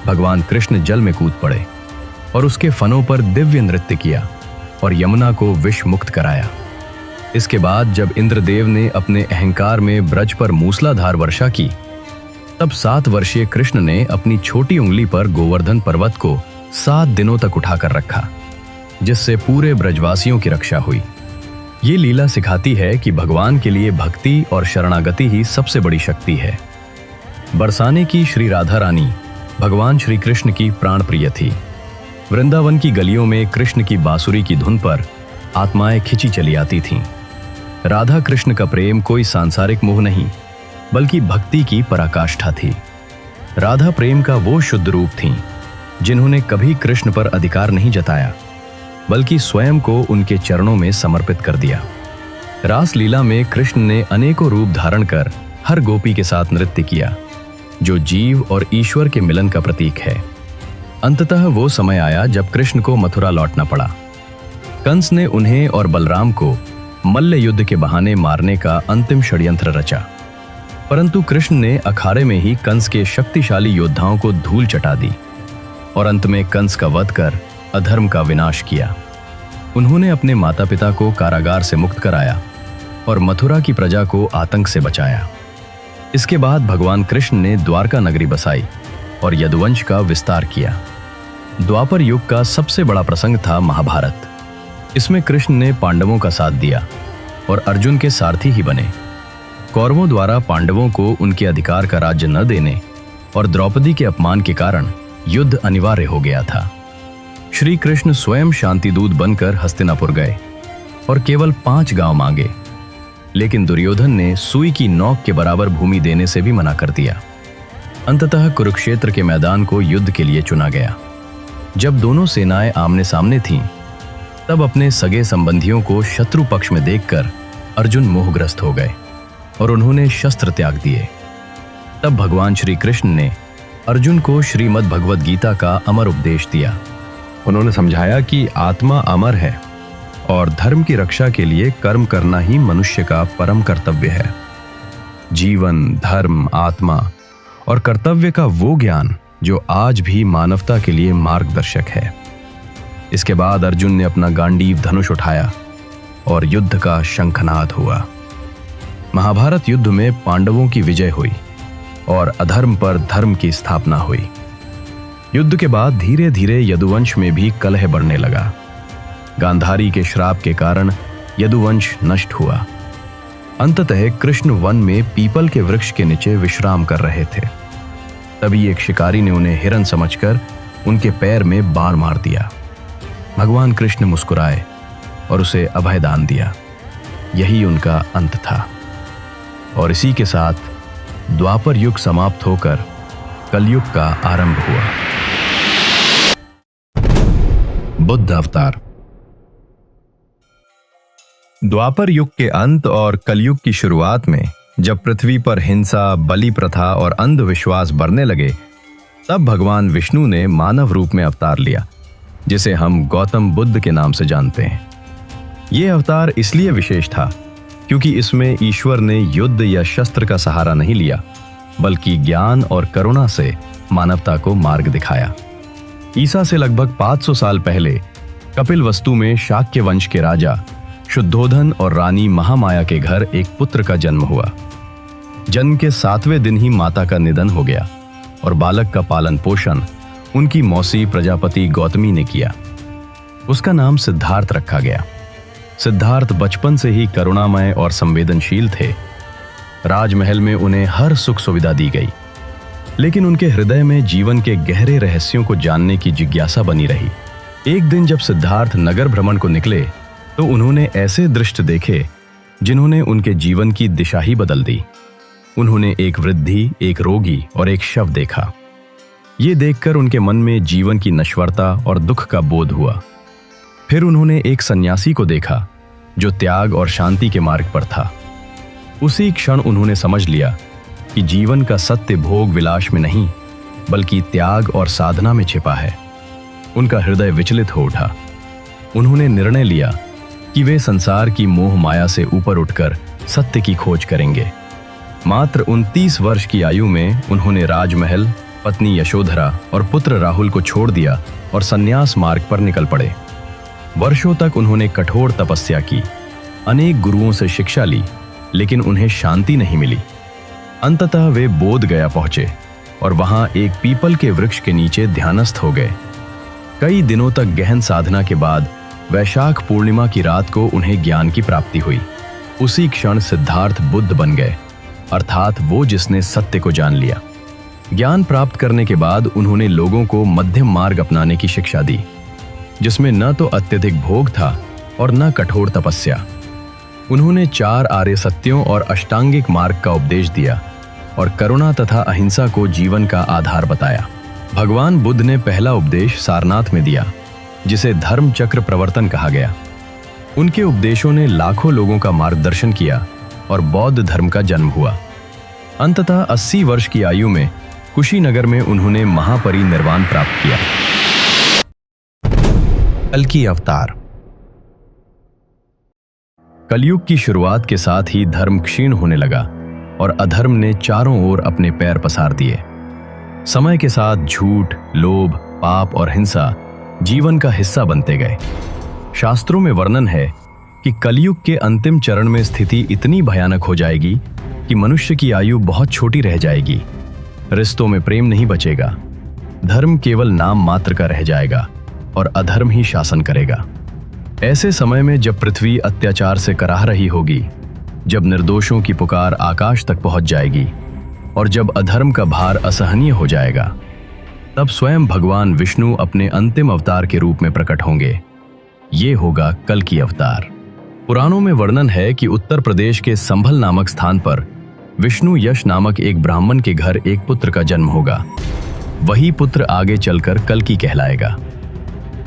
भगवान कृष्ण जल में कूद पड़े और उसके फनों पर दिव्य नृत्य किया और यमुना को विष मुक्त कराया। इसके बाद जब इंद्रदेव ने अपने अहंकार में ब्रज पर मूसलाधार वर्षा की तब 7 वर्षीय कृष्ण ने अपनी छोटी उंगली पर गोवर्धन पर्वत को 7 दिनों तक उठाकर रखा, जिससे पूरे ब्रजवासियों की रक्षा हुई। ये लीला सिखाती है कि भगवान के लिए भक्ति और शरणागति ही सबसे बड़ी शक्ति है। बरसाने की श्री राधा रानी भगवान श्री कृष्ण की प्राण प्रिय थी। वृंदावन की गलियों में कृष्ण की बांसुरी की धुन पर आत्माएं खिंची चली आती थीं। राधा कृष्ण का प्रेम कोई सांसारिक मोह नहीं बल्कि भक्ति की पराकाष्ठा थी। राधा प्रेम का वो शुद्ध रूप थीं जिन्होंने कभी कृष्ण पर अधिकार नहीं जताया बल्कि स्वयं को उनके चरणों में समर्पित कर दिया। रास लीला में कृष्ण ने अनेकों रूप धारण कर हर गोपी के साथ नृत्य किया, जो जीव और ईश्वर के मिलन का प्रतीक है। अंततः वो समय आया जब कृष्ण को मथुरा लौटना पड़ा। कंस ने उन्हें और बलराम को मल्ल युद्ध के बहाने मारने का अंतिम षड्यंत्र रचा, परंतु कृष्ण ने अखाड़े में ही कंस के शक्तिशाली योद्धाओं को धूल चटा दी और अंत में कंस का वध कर अधर्म का विनाश किया। उन्होंने अपने माता पिता को कारागार से मुक्त कराया और मथुरा की प्रजा को आतंक से बचाया। इसके बाद भगवान कृष्ण ने द्वारका नगरी बसाई और यदुवंश का विस्तार किया। द्वापर युग का सबसे बड़ा प्रसंग था महाभारत। इसमें कृष्ण ने पांडवों का साथ दिया और अर्जुन के सारथी ही बने। कौरवों द्वारा पांडवों को उनके अधिकार का राज्य न देने और द्रौपदी के अपमान के कारण युद्ध अनिवार्य हो गया था। श्री कृष्ण स्वयं शांतिदूत बनकर हस्तिनापुर गए और केवल 5 गांव मांगे, लेकिन दुर्योधन ने सुई की नोक के बराबर भूमि देने से भी मना कर दिया। अंततः कुरुक्षेत्र के मैदान को युद्ध के लिए चुना गया। जब दोनों सेनाएं आमने सामने थीं, तब अपने सगे संबंधियों को शत्रु पक्ष में देखकर अर्जुन मोहग्रस्त हो गए और उन्होंने शस्त्र त्याग दिए। तब भगवान श्री कृष्ण ने अर्जुन को श्रीमद् भगवद गीता का अमर उपदेश दिया। उन्होंने समझाया कि आत्मा अमर है और धर्म की रक्षा के लिए कर्म करना ही मनुष्य का परम कर्तव्य है। जीवन, धर्म, आत्मा और कर्तव्य का वो ज्ञान जो आज भी मानवता के लिए मार्गदर्शक है। इसके बाद अर्जुन ने अपना गांडीव धनुष उठाया और युद्ध का शंखनाद हुआ। महाभारत युद्ध में पांडवों की विजय हुई और अधर्म पर धर्म की स्थापना हुई। युद्ध के बाद धीरे धीरे यदुवंश में भी कलह बढ़ने लगा। गांधारी के श्राप के कारण यदुवंश नष्ट हुआ। अंततः कृष्ण वन में पीपल के वृक्ष के नीचे विश्राम कर रहे थे। तभी एक शिकारी ने उन्हें हिरन समझकर उनके पैर में बाण मार दिया। भगवान कृष्ण मुस्कुराए और उसे अभय दान दिया। यही उनका अंत था और इसी के साथ द्वापर युग समाप्त होकर कलयुग का आरंभ हुआ। बुद्ध अवतार। द्वापर युग के अंत और कलयुग की शुरुआत में जब पृथ्वी पर हिंसा, बलि प्रथा और अंधविश्वास बढ़ने लगे, तब भगवान विष्णु ने मानव रूप में अवतार लिया, जिसे हम गौतम बुद्ध के नाम से जानते हैं। यह अवतार इसलिए विशेष था क्योंकि इसमें ईश्वर ने युद्ध या शस्त्र का सहारा नहीं लिया, बल्कि ज्ञान और करुणा से मानवता को मार्ग दिखाया। ईसा से लगभग 500 साल पहले कपिलवस्तु में शाक्य वंश के राजा शुद्धोधन और रानी महामाया के घर एक पुत्र का जन्म हुआ। जन्म के 7वें दिन ही माता का निधन हो गया और बालक का पालन पोषण उनकी मौसी प्रजापति गौतमी ने किया। उसका नाम सिद्धार्थ रखा गया। सिद्धार्थ बचपन से ही करुणामय और संवेदनशील थे। राजमहल में उन्हें हर सुख सुविधा दी गई, लेकिन उनके हृदय में जीवन के गहरे रहस्यों को जानने की जिज्ञासा बनी रही। एक दिन जब सिद्धार्थ नगर भ्रमण को निकले तो उन्होंने ऐसे दृश्य देखे जिन्होंने उनके जीवन की दिशा ही बदल दी। उन्होंने एक वृद्धि, एक रोगी और एक शव देखा। ये देखकर उनके मन में जीवन की नश्वरता और दुख का बोध हुआ। फिर उन्होंने एक सन्यासी को देखा जो त्याग और शांति के मार्ग पर था। उसी क्षण उन्होंने समझ लिया कि जीवन का सत्य भोग विलास में नहीं, बल्कि त्याग और साधना में छिपा है। उनका हृदय विचलित हो उठा। उन्होंने निर्णय लिया कि वे संसार की मोह माया से ऊपर उठकर सत्य की खोज करेंगे। मात्र 29 वर्ष की आयु में उन्होंने राजमहल, पत्नी यशोधरा और पुत्र राहुल को छोड़ दिया और संन्यास मार्ग पर निकल पड़े। वर्षों तक उन्होंने कठोर तपस्या की, अनेक गुरुओं से शिक्षा ली, लेकिन उन्हें शांति नहीं मिली। अंततः वे बोध गया पहुंचे और वहां एक पीपल के वृक्ष के नीचे ध्यानस्थ हो गए। कई दिनों तक गहन साधना के बाद वैशाख पूर्णिमा की रात को उन्हें ज्ञान की प्राप्ति हुई। उसी क्षण सिद्धार्थ बुद्ध बन गए, अर्थात वो जिसने सत्य को जान लिया। ज्ञान प्राप्त करने के बाद उन्होंने लोगों को मध्यम मार्ग अपनाने की शिक्षा दी, जिसमें न तो अत्यधिक भोग था और न कठोर तपस्या। उन्होंने 4 आर्य सत्यों और अष्टांगिक मार्ग का उपदेश दिया और करुणा तथा अहिंसा को जीवन का आधार बताया। भगवान बुद्ध ने पहला उपदेश सारनाथ में दिया, जिसे धर्म चक्र प्रवर्तन कहा गया। उनके उपदेशों ने लाखों लोगों का मार्गदर्शन किया और बौद्ध धर्म का जन्म हुआ। अंततः 80 वर्ष की आयु में कुशीनगर में उन्होंने महापरिनिर्वाण प्राप्त किया। कल्कि अवतार। कलयुग की शुरुआत के साथ ही धर्म क्षीण होने लगा और अधर्म ने चारों ओर अपने पैर पसार दिए। समय के साथ झूठ, लोभ, पाप और हिंसा जीवन का हिस्सा बनते गए। शास्त्रों में वर्णन है कि कलयुग के अंतिम चरण में स्थिति इतनी भयानक हो जाएगी कि मनुष्य की आयु बहुत छोटी रह जाएगी। रिश्तों में प्रेम नहीं बचेगा, धर्म केवल नाम मात्र का रह जाएगा और अधर्म ही शासन करेगा। ऐसे समय में जब पृथ्वी अत्याचार से कराह रही होगी, जब निर्दोषों की पुकार आकाश तक पहुंच जाएगी और जब अधर्म का भार असहनीय हो जाएगा, तब स्वयं भगवान विष्णु अपने अंतिम अवतार के रूप में प्रकट होंगे। ये होगा कल्कि अवतार। पुराणों में वर्णन है कि उत्तर प्रदेश के संभल नामक स्थान पर विष्णु यश नामक एक ब्राह्मण के घर एक पुत्र का जन्म होगा। वही पुत्र आगे चलकर कल्कि कहलाएगा।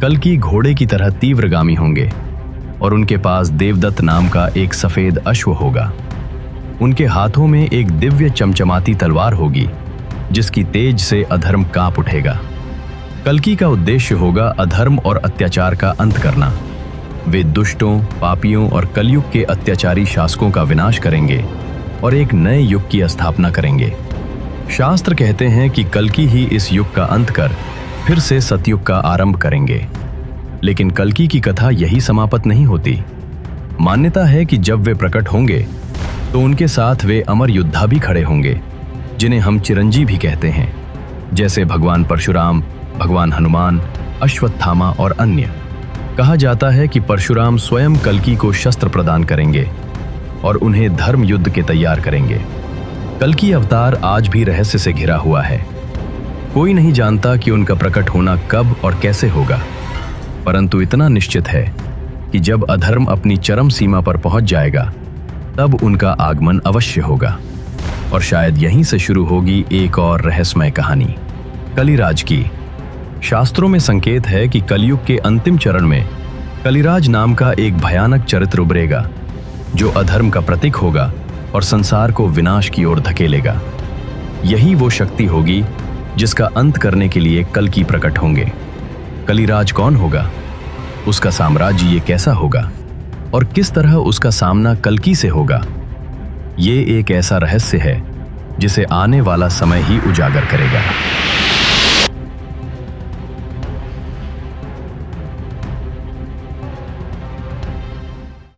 कल्कि घोड़े की तरह तीव्रगामी होंगे और उनके पास देवदत्त नाम का एक सफेद अश्व होगा। उनके हाथों में एक दिव्य चमचमाती तलवार होगी, जिसकी तेज से अधर्म कांप उठेगा। कल्कि का उद्देश्य होगा अधर्म और अत्याचार का अंत करना। वे दुष्टों, पापियों और कलयुग के अत्याचारी शासकों का विनाश करेंगे और एक नए युग की स्थापना करेंगे। शास्त्र कहते हैं कि कल्कि ही इस युग का अंत कर फिर से सतयुग का आरंभ करेंगे। लेकिन कल्कि की कथा यही समाप्त नहीं होती। मान्यता है कि जब वे प्रकट होंगे तो उनके साथ वे अमर योद्धा भी खड़े होंगे, जिन्हें हम चिरंजीव भी कहते हैं, जैसे भगवान परशुराम, भगवान हनुमान, अश्वत्थामा और अन्य। कहा जाता है कि परशुराम स्वयं कल्कि को शस्त्र प्रदान करेंगे और उन्हें धर्म युद्ध के तैयार करेंगे। कल्कि अवतार आज भी रहस्य से घिरा हुआ है। कोई नहीं जानता कि उनका प्रकट होना कब और कैसे होगा, परंतु इतना निश्चित है कि जब अधर्म अपनी चरम सीमा पर पहुंच जाएगा, तब उनका आगमन अवश्य होगा। और शायद यहीं से शुरू होगी एक और रहस्यमय कहानी, कलिराज की। शास्त्रों में संकेत है कि कलयुग के अंतिम चरण में कलिराज नाम का एक भयानक चरित्र उभरेगा, जो अधर्म का प्रतीक होगा और संसार को विनाश की ओर धकेलेगा। यही वो शक्ति होगी जिसका अंत करने के लिए कल्कि प्रकट होंगे। कलिराज कौन होगा, उसका साम्राज्य ये कैसा होगा और किस तरह उसका सामना कल्कि से होगा, ये एक ऐसा रहस्य है जिसे आने वाला समय ही उजागर करेगा।